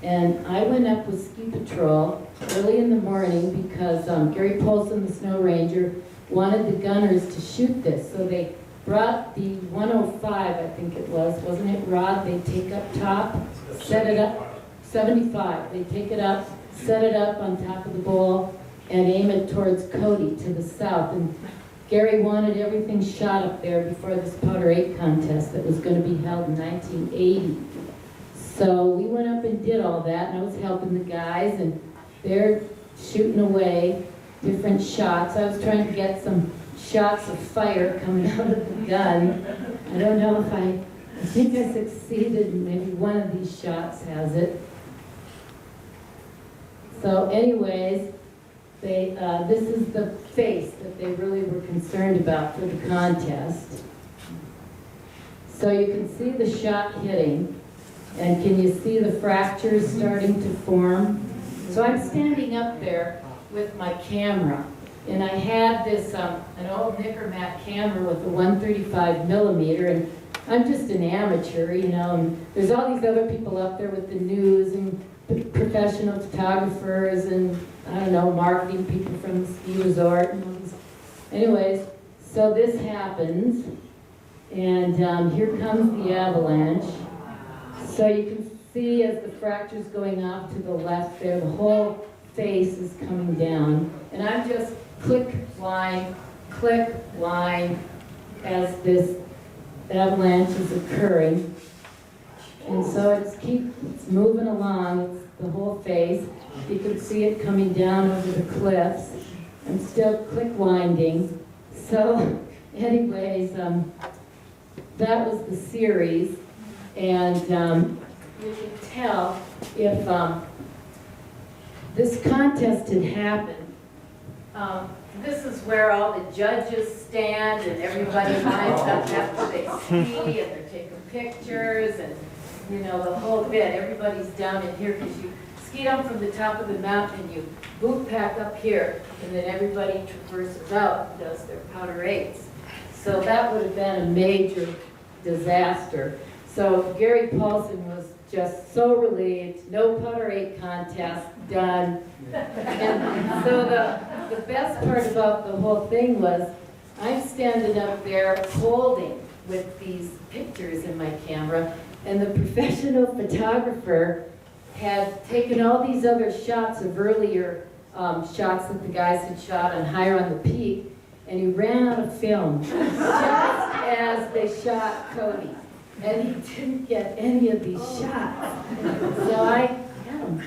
and I went up with Ski Patrol early in the morning because Gary Paulson, the Snow Ranger, wanted the gunners to shoot this. So they brought the 105, I think it was, wasn't it, Rod? They take up top, set it up. 75. They take it up, set it up on top of the bowl, and aim it towards Cody to the south. And Gary wanted everything shot up there before this Powder 8 contest that was going to be held in 1980. So we went up and did all that, and I was helping the guys, and they're shooting away different shots. I was trying to get some shots of fire coming out of the gun. I don't know if I think I succeeded, maybe one of these shots has it. So anyways, this is the face that they really were concerned about for the contest. So you can see the shot hitting, and can you see the fractures starting to form? So I'm standing up there with my camera, and I had this, an old Nickermac camera with a 135 millimeter, and I'm just an amateur, you know, and there's all these other people up there with the news and professional photographers and, I don't know, marketing people from the ski resort and all these. Anyways, so this happens, and here comes the avalanche. So you can see as the fracture's going off to the left there, the whole face is coming down. And I'm just click, line, as this avalanche is occurring. And so it's moving along, it's the whole face. You can see it coming down over the cliffs and still click winding. So anyways, that was the series. And you can tell if this contest had happened. This is where all the judges stand and everybody lines up after they ski and they're taking pictures and, you know, the whole bit. Everybody's down in here because you ski down from the top of the mountain and you boot pack up here, and then everybody traverses out and does their powder eights. So that would have been a major disaster. So Gary Paulson was just so relieved, no powder eight contest, done. And so the best part about the whole thing was I'm standing up there holding with these pictures in my camera, and the professional photographer had taken all these other shots of earlier shots that the guys had shot on Higher on the Peak, and he ran out of film just as they shot Cody. And he didn't get any of these shots. So I got him.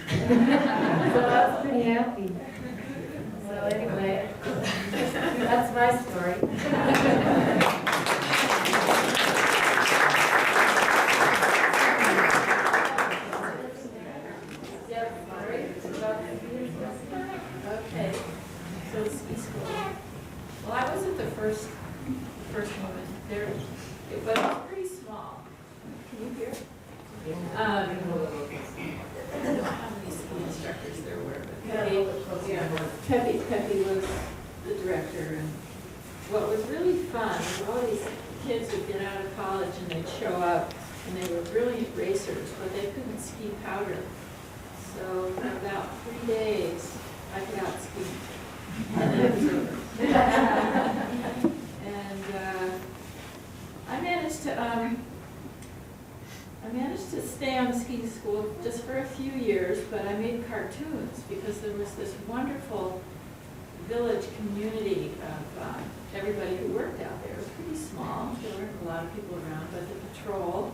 So I was pretty happy. So anyway, that's my story. Okay, so ski school. Well, I wasn't the first woman there. It was pretty small. Can you hear? I don't know how many ski instructors there were, but Peppy was the director. And what was really fun was all these kids would get out of college and they'd show up and they were brilliant racers, but they couldn't ski powder. So for about 3 days, I could out ski. And then it was over. And I managed to stay on ski school just for a few years, but I made cartoons because there was this wonderful village community of everybody who worked out there. It was pretty small. There weren't a lot of people around, but the patrol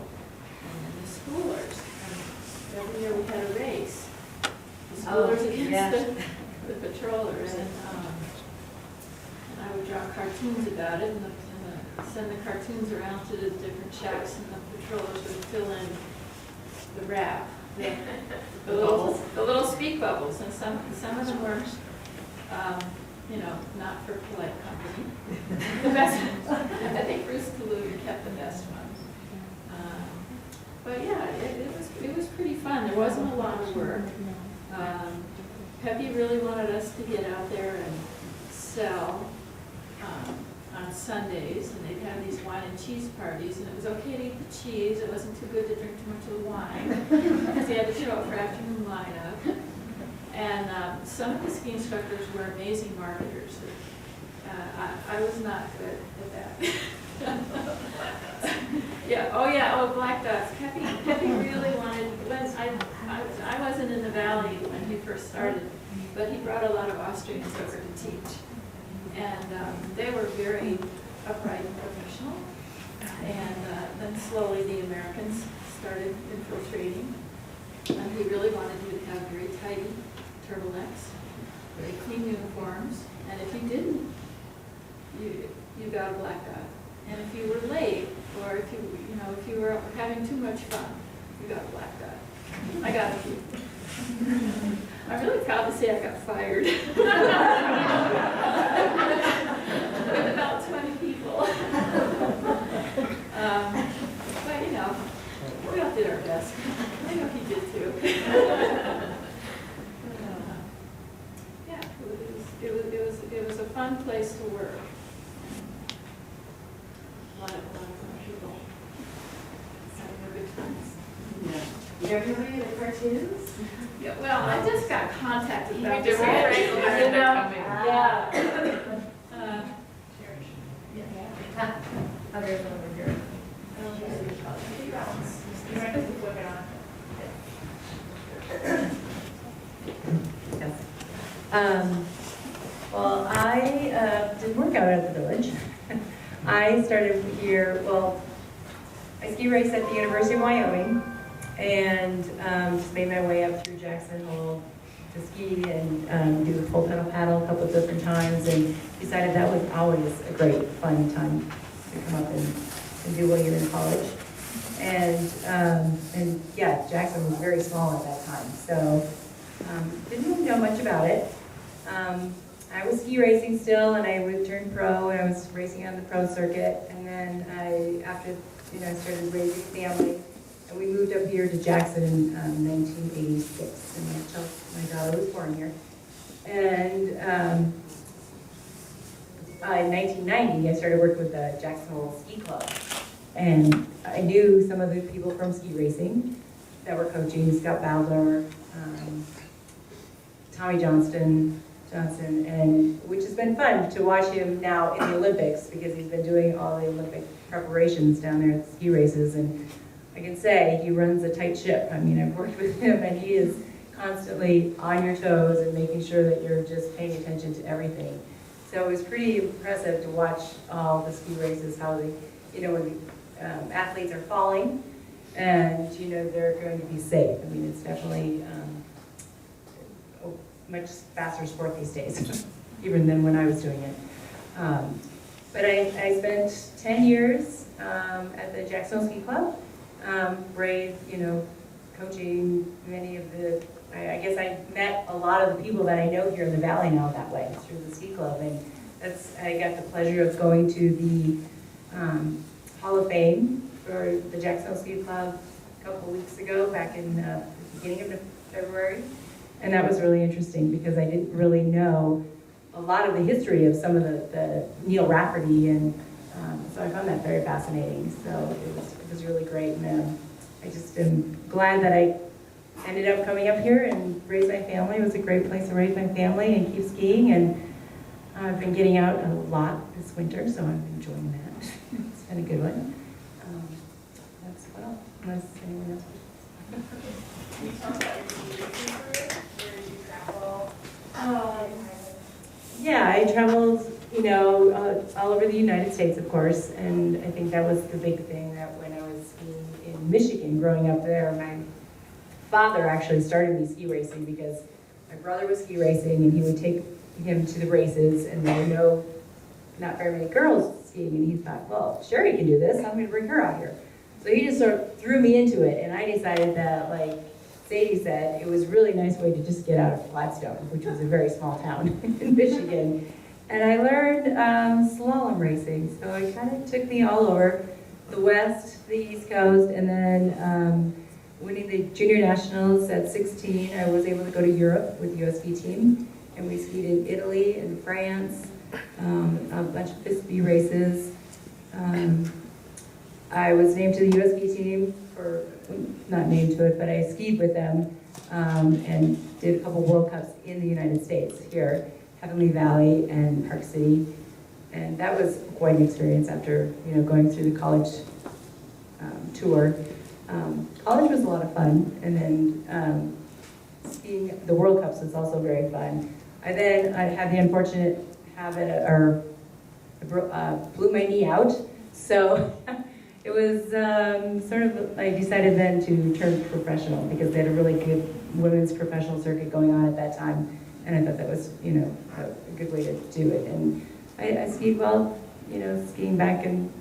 and then the schoolers. And every year we had a race. The schoolers against the patrollers. And I would draw cartoons about it and send the cartoons around to the different shacks, and the patrollers would fill in the rap, the little speak bubbles, and some of them were, not for polite company. The best ones, I think Bruce Kaluga kept the best ones. But yeah, it was pretty fun. There wasn't a lot of work. Peppy really wanted us to get out there and sell on Sundays, and they'd have these wine and cheese parties, and it was okay to eat the cheese. It wasn't too good to drink too much of the wine, because you had to show up for afternoon lineup. And some of the ski instructors were amazing marketers. I was not good at that. Black dots. Peppy really wanted, I wasn't in the valley when he first started, but he brought a lot of Austrians over to teach. And they were very upright and professional. And then slowly the Americans started infiltrating. And he really wanted you to have very tidy turtlenecks, very clean uniforms. And if you didn't, you got a black dot. And if you were late, or if you were having too much fun, you got a black dot. I got a few. I'm really proud to say I got fired. With about 20 people. But we all did our best. I know he did too. It was a fun place to work. A lot of fun people. Having a good times. Yeah. You ever do any of the cartoons? Yeah, well, I just got contacted about this. Yeah. Oh, there's one over here. Well, I didn't work out at the village. I started here, I ski raced at the University of Wyoming, and just made my way up through Jackson Hole to ski and do the full pedal paddle a couple of different times, and decided that was always a great, fun time to come up and do while you're in college. And yeah, Jackson was very small at that time, so didn't really know much about it. I was ski racing still, and I would turn pro, and I was racing on the pro circuit. And then after I started raising family, and we moved up here to Jackson in 1986, and my daughter was born here. And in 1990, I started working with the Jackson Hole Ski Club, and I knew some of the people from ski racing that were coaching, Scott Bowler, Tommy Johnson, and which has been fun to watch him now in the Olympics, because he's been doing all the Olympic preparations down there at the ski races, and I can say he runs a tight ship. I mean, I've worked with him, and he is constantly on your toes and making sure that you're just paying attention to everything. So it was pretty impressive to watch all the ski races, how they, when the athletes are falling, and they're going to be safe. I mean, it's definitely a much faster sport these days, even than when I was doing it. But I spent 10 years at the Jackson Hole Ski Club, coaching many of the, I guess I met a lot of the people that I know here in the Valley now that way, through the ski club. And I got the pleasure of going to the Hall of Fame for the Jackson Hole Ski Club a couple of weeks ago, back in the beginning of February. And that was really interesting, because I didn't really know a lot of the history of some of the Neil Rafferty, and so I found that very fascinating. So it was really great, and I just am glad that I ended up coming up here and raised my family. It was a great place to raise my family and keep skiing, and I've been getting out a lot this winter, so I'm enjoying that. It's been a good one. That's well, unless anyone else. Can you tell us about your ski racing career? Where did you travel? Yeah, I traveled, all over the United States, of course, and I think that was the big thing, that when I was skiing in Michigan, growing up there, my father actually started me ski racing, because my brother was ski racing, and he would take him to the races, and there were not very many girls skiing, and he thought, well, Shari can do this, I'm going to bring her out here. So he just sort of threw me into it, and I decided that, like Zaidee said, it was a really nice way to just get out of Gladstone, which was a very small town in Michigan. And I learned slalom racing, so it kind of took me all over the West, the East Coast, and then winning the junior nationals at 16, I was able to go to Europe with the US ski team, and we skied in Italy and France, a bunch of FISBE races. I was named to the US ski team for, not named to it, but I skied with them and did a couple World Cups in the United States here, Heavenly Valley and Park City. And that was quite an experience after, going through the college tour. College was a lot of fun, and then skiing the World Cups was also very fun. I had the unfortunate habit, blew my knee out, so it was I decided then to turn professional, because they had a really good women's professional circuit going on at that time, and I thought that was, a good way to do it. And I skied well, skiing back in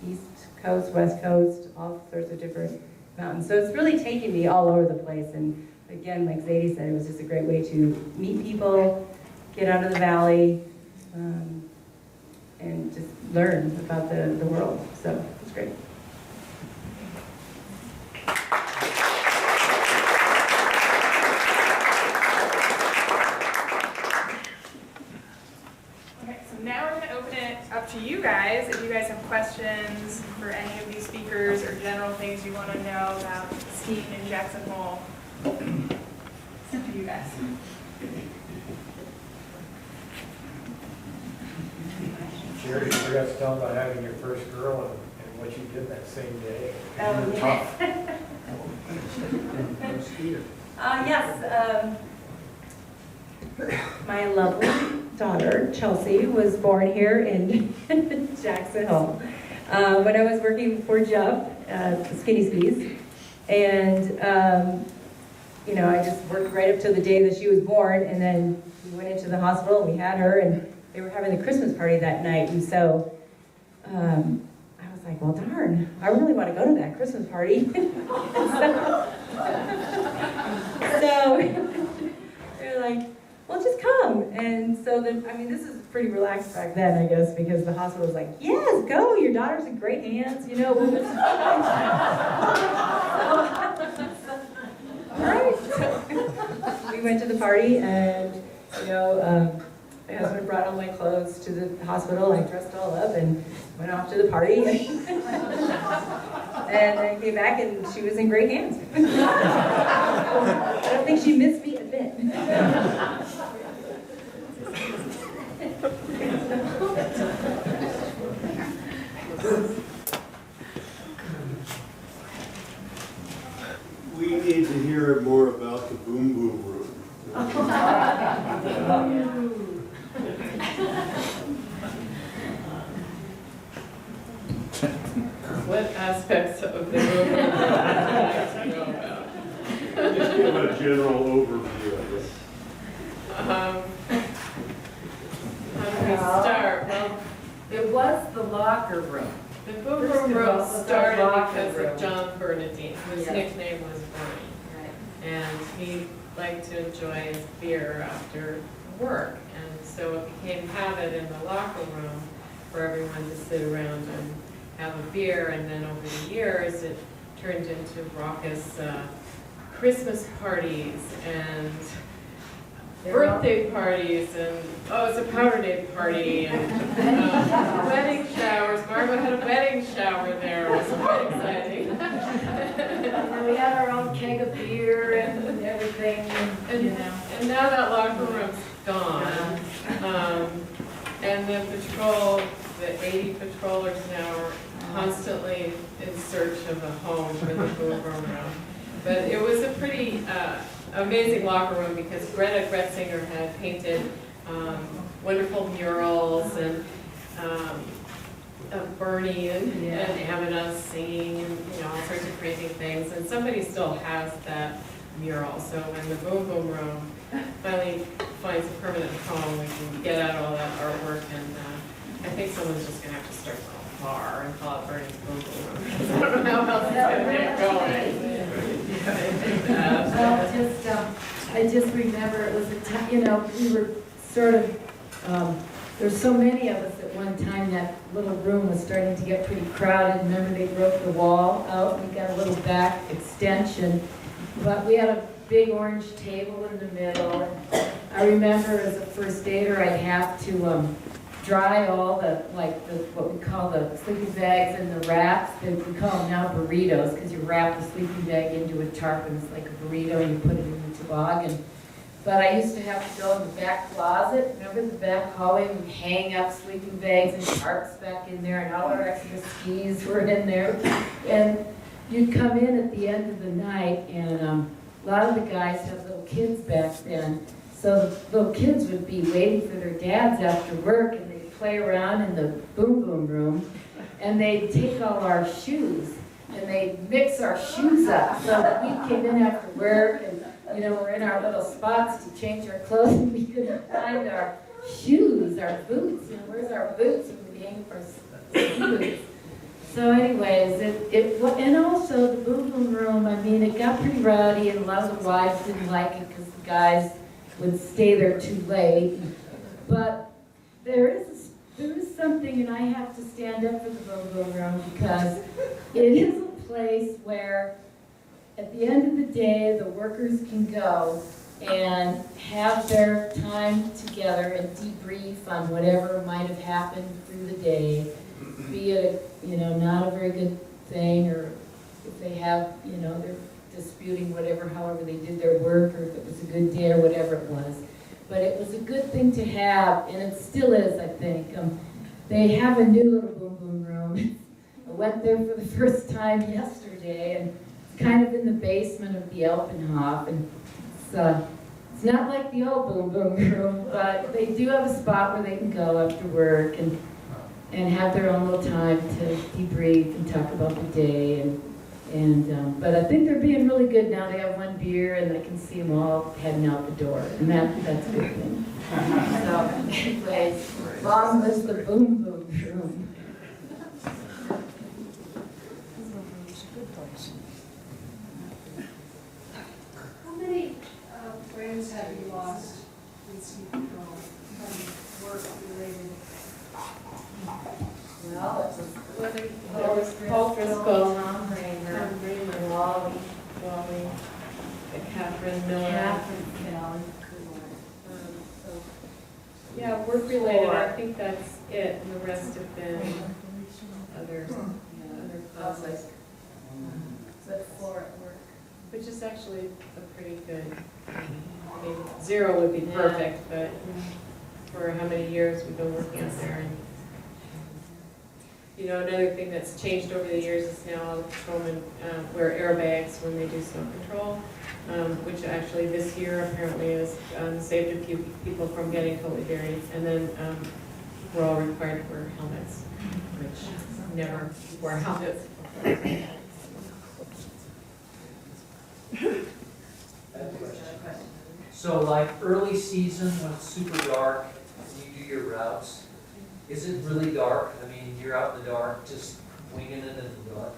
East Coast, West Coast, all sorts of different mountains. So it's really taken me all over the place. And again, like Zaidee said, it was just a great way to meet people, get out of the valley, and just learn about the world. So it's great. Okay, so now we're going to open it up to you guys. If you guys have questions for any of these speakers, or general things you want to know about skiing in Jackson Hole, it's up to you guys. Shari, you forgot to tell about having your first girl and what you did that same day. Oh, You were tough. Yes. My lovely daughter, Chelsea, was born here in Jackson Hole when I was working for Jeff, Skinny Skis. And, you know, I just worked right up to the day that she was born, and then we went into the hospital, and we had her, and they were having the Christmas party that night, and so I was like, well, darn, I really want to go to that Christmas party. So they're like, well, just come. And so then, I mean, this is pretty relaxed back then, I guess, because the hospital was like, yes, go, your daughter's in great hands, you know. All right. We went to the party, and, you know, my husband brought all my clothes to the hospital. I dressed all up and went off to the party. And I came back, and she was in great hands. I don't think she missed me a bit. We need to hear more about the Boom Boom Room. What aspects of the room would you like to know about? Just give a general overview of this. How do we start? Well, It was the locker room. the Boom First Boom of all, Room it was our started locker because room. of John Bernadine, whose Yeah. nickname was Bernie. Right. And he liked to enjoy his beer after work. And so it became habit in the locker room for everyone to sit around and have a beer. And then over the years, it turned into raucous Christmas parties and birthday parties, and it's a powder day party, and wedding showers. Margo had a wedding shower there. It was quite exciting. And we had our own keg of beer and everything, and, you know. And now that locker room's gone. And the 80 patrollers now are constantly in search of a home for the Boom Boom Room. But it was a pretty amazing locker room because Greta Gretzinger had painted wonderful murals and of Bernie and Amina singing and all sorts of crazy things. And somebody still has that mural. So when the Boom Boom Room finally finds a permanent home, we can get out all that artwork. And I think someone's just going to have to start a bar and call it Bernie's Boom Boom Room. I don't know how else it's going to get going. I just remember it was a time, you know, we were sort of, there's so many of us at one time, that little room was starting to get pretty crowded. Remember, they broke the wall out, we got a little back extension, but we had a big orange table in the middle. I remember as a first aider, I'd have to dry all what we call the sleeping bags and the wraps. We call them now burritos, because you wrap the sleeping bag into a tarp and it's like a burrito, and you put it in the toboggan. But I used to have to go in the back closet. Remember the back hallway? We'd hang up sleeping bags and tarps back in there, and all our extra skis were in there. And you'd come in at the end of the night, and a lot of the guys have little kids back then. So the little kids would be waiting for their dads after work, and they'd play around in the Boom Boom Room, and they'd take all our shoes, and they'd mix our shoes up so that we came in after work, and we're in our little spots to change our clothes, and we couldn't find our shoes, our boots. Where's our boots? And we hang our boots. So anyways, and also the Boom Boom Room, I mean, it got pretty rowdy, and a lot of the wives didn't like it because the guys would stay there too late. But there is something, and I have to stand up for the Boom Boom Room, because it is a place where at the end of the day, the workers can go and have their time together and debrief on whatever might have happened through the day, be it not a very good thing, or if they have, they're disputing however they did their work, or if it was a good day or whatever it was. But it was a good thing to have, and it still is, I think. They have a new little Boom Boom Room. I went there for the first time yesterday, and it's kind of in the basement of the Alpenhof, and it's not like the old Boom Boom Room, but they do have a spot where they can go after work and have their own little time to debrief and talk about the day, and And, but I think they're being really good now. They have one beer and I can see them all heading out the door. And that's a good thing. So anyways, long lives the boom boom room. How many friends have you lost in ski patrol from work related? Well, There was Paul Driscoll, Tom Raymer, Wally, Catherine Miller. Catherine Kelly. So, yeah, work related, I think that's it, and the rest have been other causes. But four at work. Which is actually a pretty good, I mean, 0 would be perfect, but for how many years we've been working out there. And, you know, another thing that's changed over the years is now all the patrolmen wear airbags when they do snow control, which actually this year apparently has saved a few people from getting totally buried. And then we're all required to wear helmets, which never wore helmets before. So like early season when it's super dark and you do your routes, is it really dark? I mean, you're out in the dark, just winging it in the dark?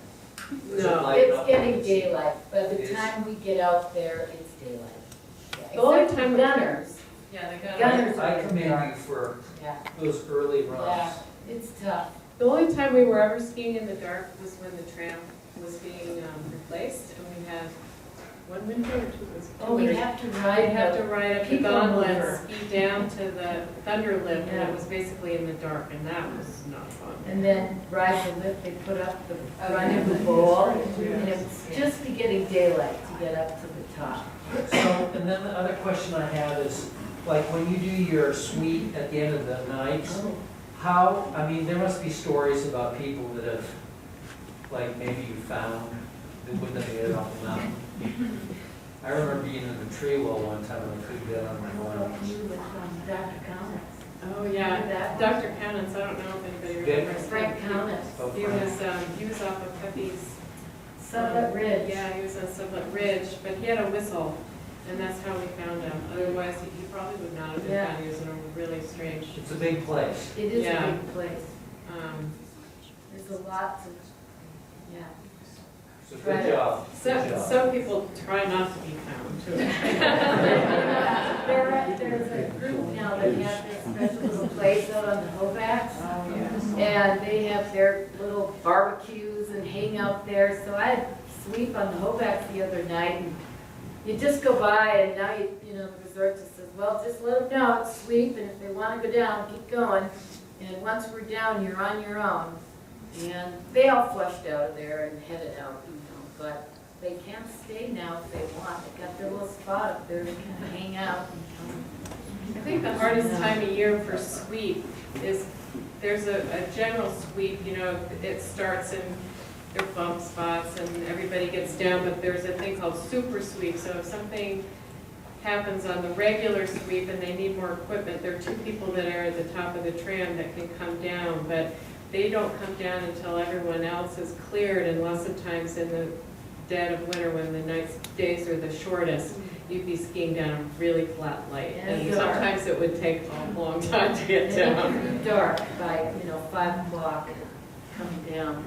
No, It's getting daylight. By the time we get out there, it's daylight. Yeah, The only except for time gunners. Yeah, the Gunners I are in the commend dark. you for Yeah. those early runs. Yeah, it's tough. The only time we were ever skiing in the dark was when the tram was being replaced, and we had one winter or two winters. Oh, we have to I'd ride. have to ride up the people gauntlet and mover. ski down to the thunder lift, and Yeah. it was basically in the dark, and that was not fun. And then ride the lift, they put up the front of the bowl, and it's just be getting daylight to get up to the top. So, and then the other question I have is, like when you do your sweep at the end of the night, how, I mean, there must be stories about people that have, like maybe you found, that wouldn't have made it off the mountain. I remember being in the tree well one time and I couldn't get on my line. You with Dr. Counts. Oh, yeah, Dr. Counts, I don't know if anybody remembers. Frank Counts. He was off of Pepe's. Summit Ridge. Yeah, he was on Summit Ridge, but he had a whistle, and that's how we found him. Otherwise, he probably would not have been Yeah. found. He was in a really strange. It's a big place. It is Yeah. a big place. There's a lot to, yeah. So good job. Good job. Some people try not to be found, too. There's a group now that has this special little place out on the Hobacks. And they have their little barbecues and hang out there. So I had sweep on the Hobacks the other night, and you just go by, and now you know, the resort just says, well, just let them know it's sweep, and if they want to go down, keep going. And once we're down, you're on your own. And they all flushed out of there and headed out, you know, but they can stay now if they want. They got their little spot up there, they can hang out. I think the hardest time of year for sweep is there's a general sweep, you know, it starts in their bump spots and everybody gets down, but there's a thing called super sweep. So if something happens on the regular sweep and they need more equipment, there are 2 people that are at the top of the tram that can come down, but they don't come down until everyone else is cleared, and lots of times in the dead of winter when the days are the shortest, you'd be skiing down a really flat light. And sometimes it would take a long time to get down. It's pretty dark by, 5 o'clock coming down.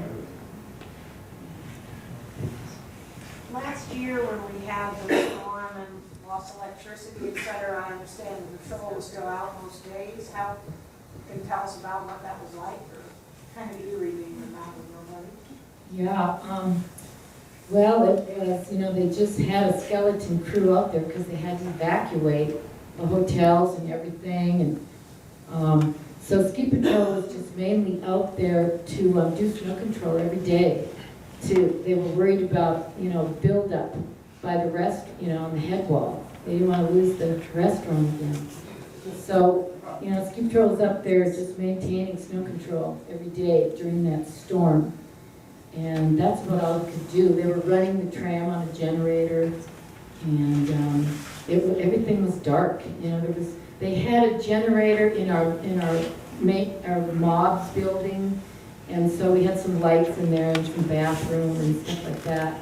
Last year when we had the storm and lost electricity, et cetera, I understand the patrol was still out most days. How, can you tell us about what that was like, or kind of eerie being out with nobody? Yeah, well, it was, they just had a skeleton crew out there because they had to evacuate the hotels and everything. And so ski patrol was just mainly out there to do snow control every day. They were worried about, buildup by the rest, on the head wall. They didn't want to lose the restaurant again. So, ski patrol was up there just maintaining snow control every day during that storm. And that's what all they could do. They were running the tram on a generator, and everything was dark. They had a generator in our mobs building, And so we had some lights in there and some bathroom and stuff like that.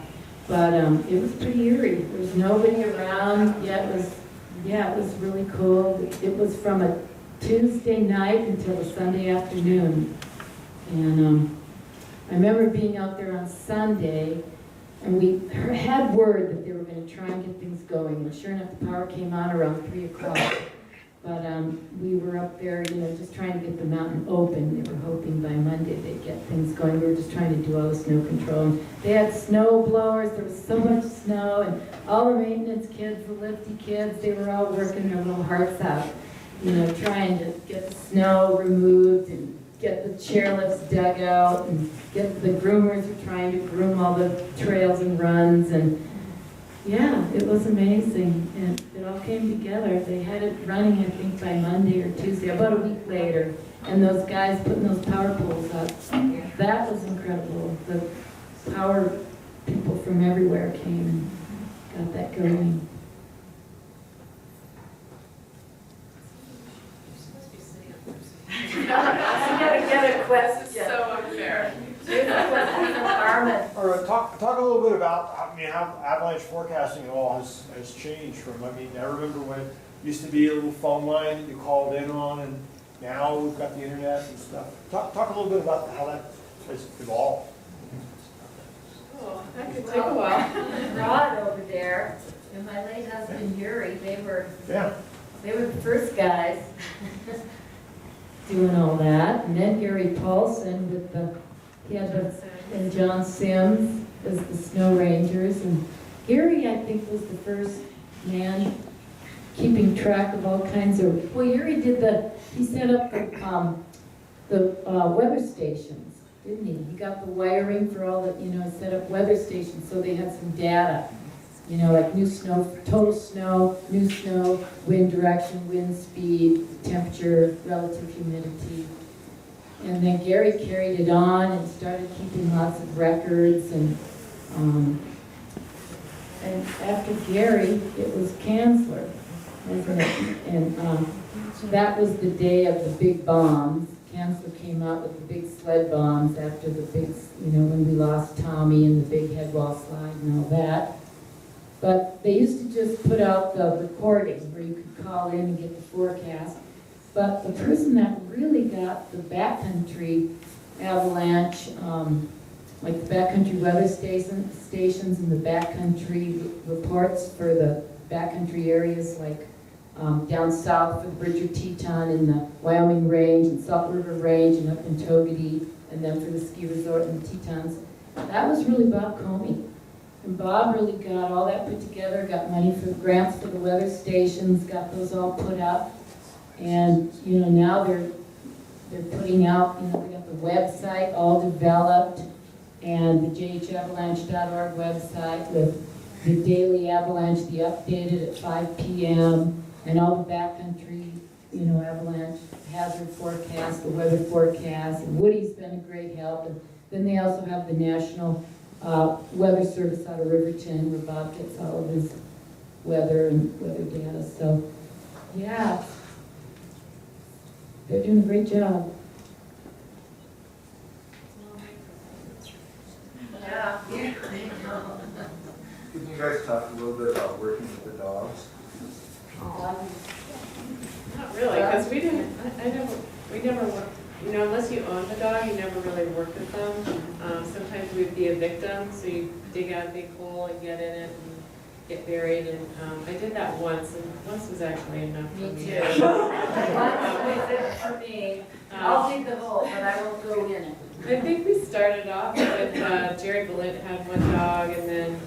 But it was pretty eerie. There was nobody around. Yeah, it was really cool. It was from a Tuesday night until a Sunday afternoon. And I remember being out there on Sunday, and we had word that they were going to try and get things going. And sure enough, the power came on around 3 o'clock. But we were up there, just trying to get the mountain open. They were hoping by Monday they'd get things going. We were just trying to do all the snow control. And they had snow blowers. There was so much snow. And all the maintenance kids, the lifty kids, they were all working their little hearts out, trying to get the snow removed and get the chairlifts dug out and get the groomers were trying to groom all the trails and runs. And yeah, it was amazing, and it all came together. They had it running, I think, by Monday or Tuesday, about a week later. And those guys putting those power poles up, that was incredible. The power people from everywhere came and got that going. I gotta get a question. So unfair. Or talk a little bit about, how avalanche forecasting and all has changed from, I remember when it used to be a little phone line that you called in on, and now we've got the internet and stuff. Talk a little bit about how that has evolved. Oh, that could take a while. Rod over there and my late husband Yuri, they were the first guys doing all that. And then Gary Paulson and John Sims was the Snow Rangers. And Gary, I think, was the first man keeping track of all kinds of, Yuri he set up the weather stations, didn't he? He got the wiring for all the, set up weather stations so they had some data. Like new snow, total snow, new snow, wind direction, wind speed, temperature, relative humidity. And then Gary carried it on and started keeping lots of records. And after Gary, it was Kanzler, wasn't it? And that was the day of the big bombs. Kanzler came out with the big sled bombs after the big, when we lost Tommy and the big head wall slide and all that. But they used to just put out the recording where you could call in and get the forecast. But the person that really got the backcountry avalanche, like the backcountry weather stations and the backcountry reports for the backcountry areas like down south for the Bridger Teton in the Wyoming Range and Salt River Range and up in Togety, and then for the ski resort in the Tetons, that was really Bob Comey. And Bob really got all that put together, got money for grants for the weather stations, got those all put up. And, now they're putting out, they got the website all developed and the jhavalanche.org website with the daily avalanche, the updated at 5 p.m. and all the backcountry, avalanche hazard forecast, the weather forecast. And Woody's been a great help. And then they also have the National Weather Service out of Riverton where Bob gets all of his weather and weather data. So, yeah. They're doing a great job. Yeah. Can you guys talk a little bit about working with the dogs? Not really, because we never work, unless you own the dog, you never really work with them. Sometimes we'd be a victim, so you dig out a big hole and get in it and get buried. And I did that once, and once was actually enough for me. Me too. Once was it for me. I'll dig the hole, but I won't go in it. I think we started off with Jared Valent had one dog, and then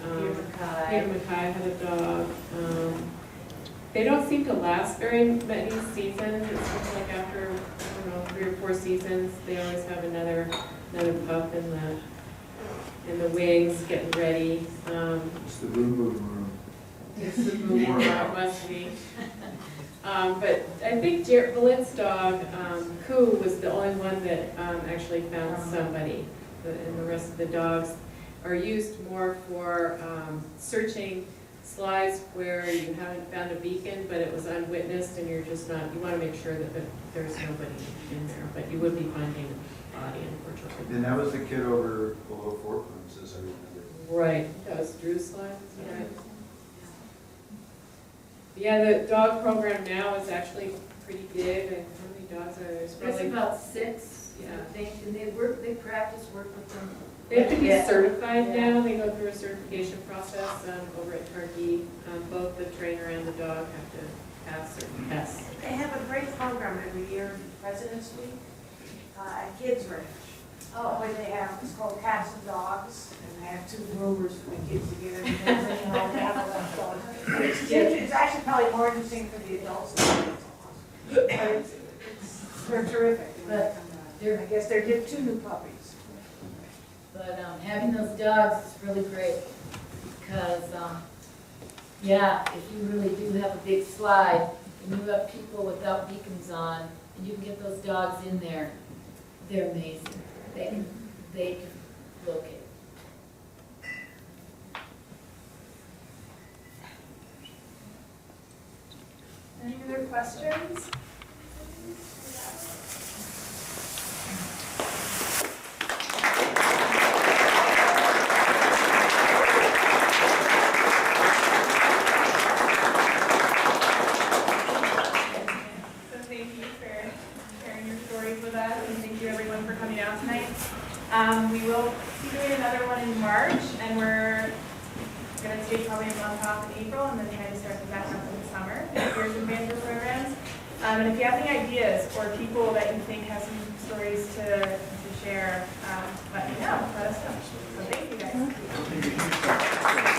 Peter Mackay had a dog. They don't seem to last very many seasons. It seems like after 3 or 4 seasons, they always have another pup in the wings getting ready. It's the boom boom room. It's the boom boom room, it must be. But I think Jared Valent's dog, Koo, was the only one that actually found somebody. And the rest of the dogs are used more for searching slides where you haven't found a beacon, but it was unwitnessed, and you're just not, you want to make sure that there's nobody in there, but you would be finding potty and for children. And that was the kid over below Four Points, as I remember. Right, that was Drew's slide, right? Yeah, the dog program now is actually pretty big, and how many dogs are there? There's There's probably, about 6, yeah. I think, and they practice work with them. They have to be Yeah. certified Yeah. now, they go through a certification process over at Targhee. Both the trainer and the dog have to pass certain tests. They have a great program every year, President's Week, at Kids Ranch. Oh. Where they have, it's called Cats and Dogs, and they have 2 groomers for the kids to get in and everything, all they have all those dogs. It's actually probably more interesting for the adults than the kids. They're terrific. But I guess they're 2 new puppies. But having those dogs is really great because, yeah, if you really do have a big slide and you have people without beacons on and you can get those dogs in there, they're amazing. They can look it. Any other questions? So thank you for sharing your stories with us, and thank you everyone for coming out tonight. We will be doing another one in March, and we're going to take probably a month off in April, and then try to start the back up in the summer, Beers Banter programs. And if you have any ideas or people that you think have some stories to share, let me know. Let us know. So thank you guys.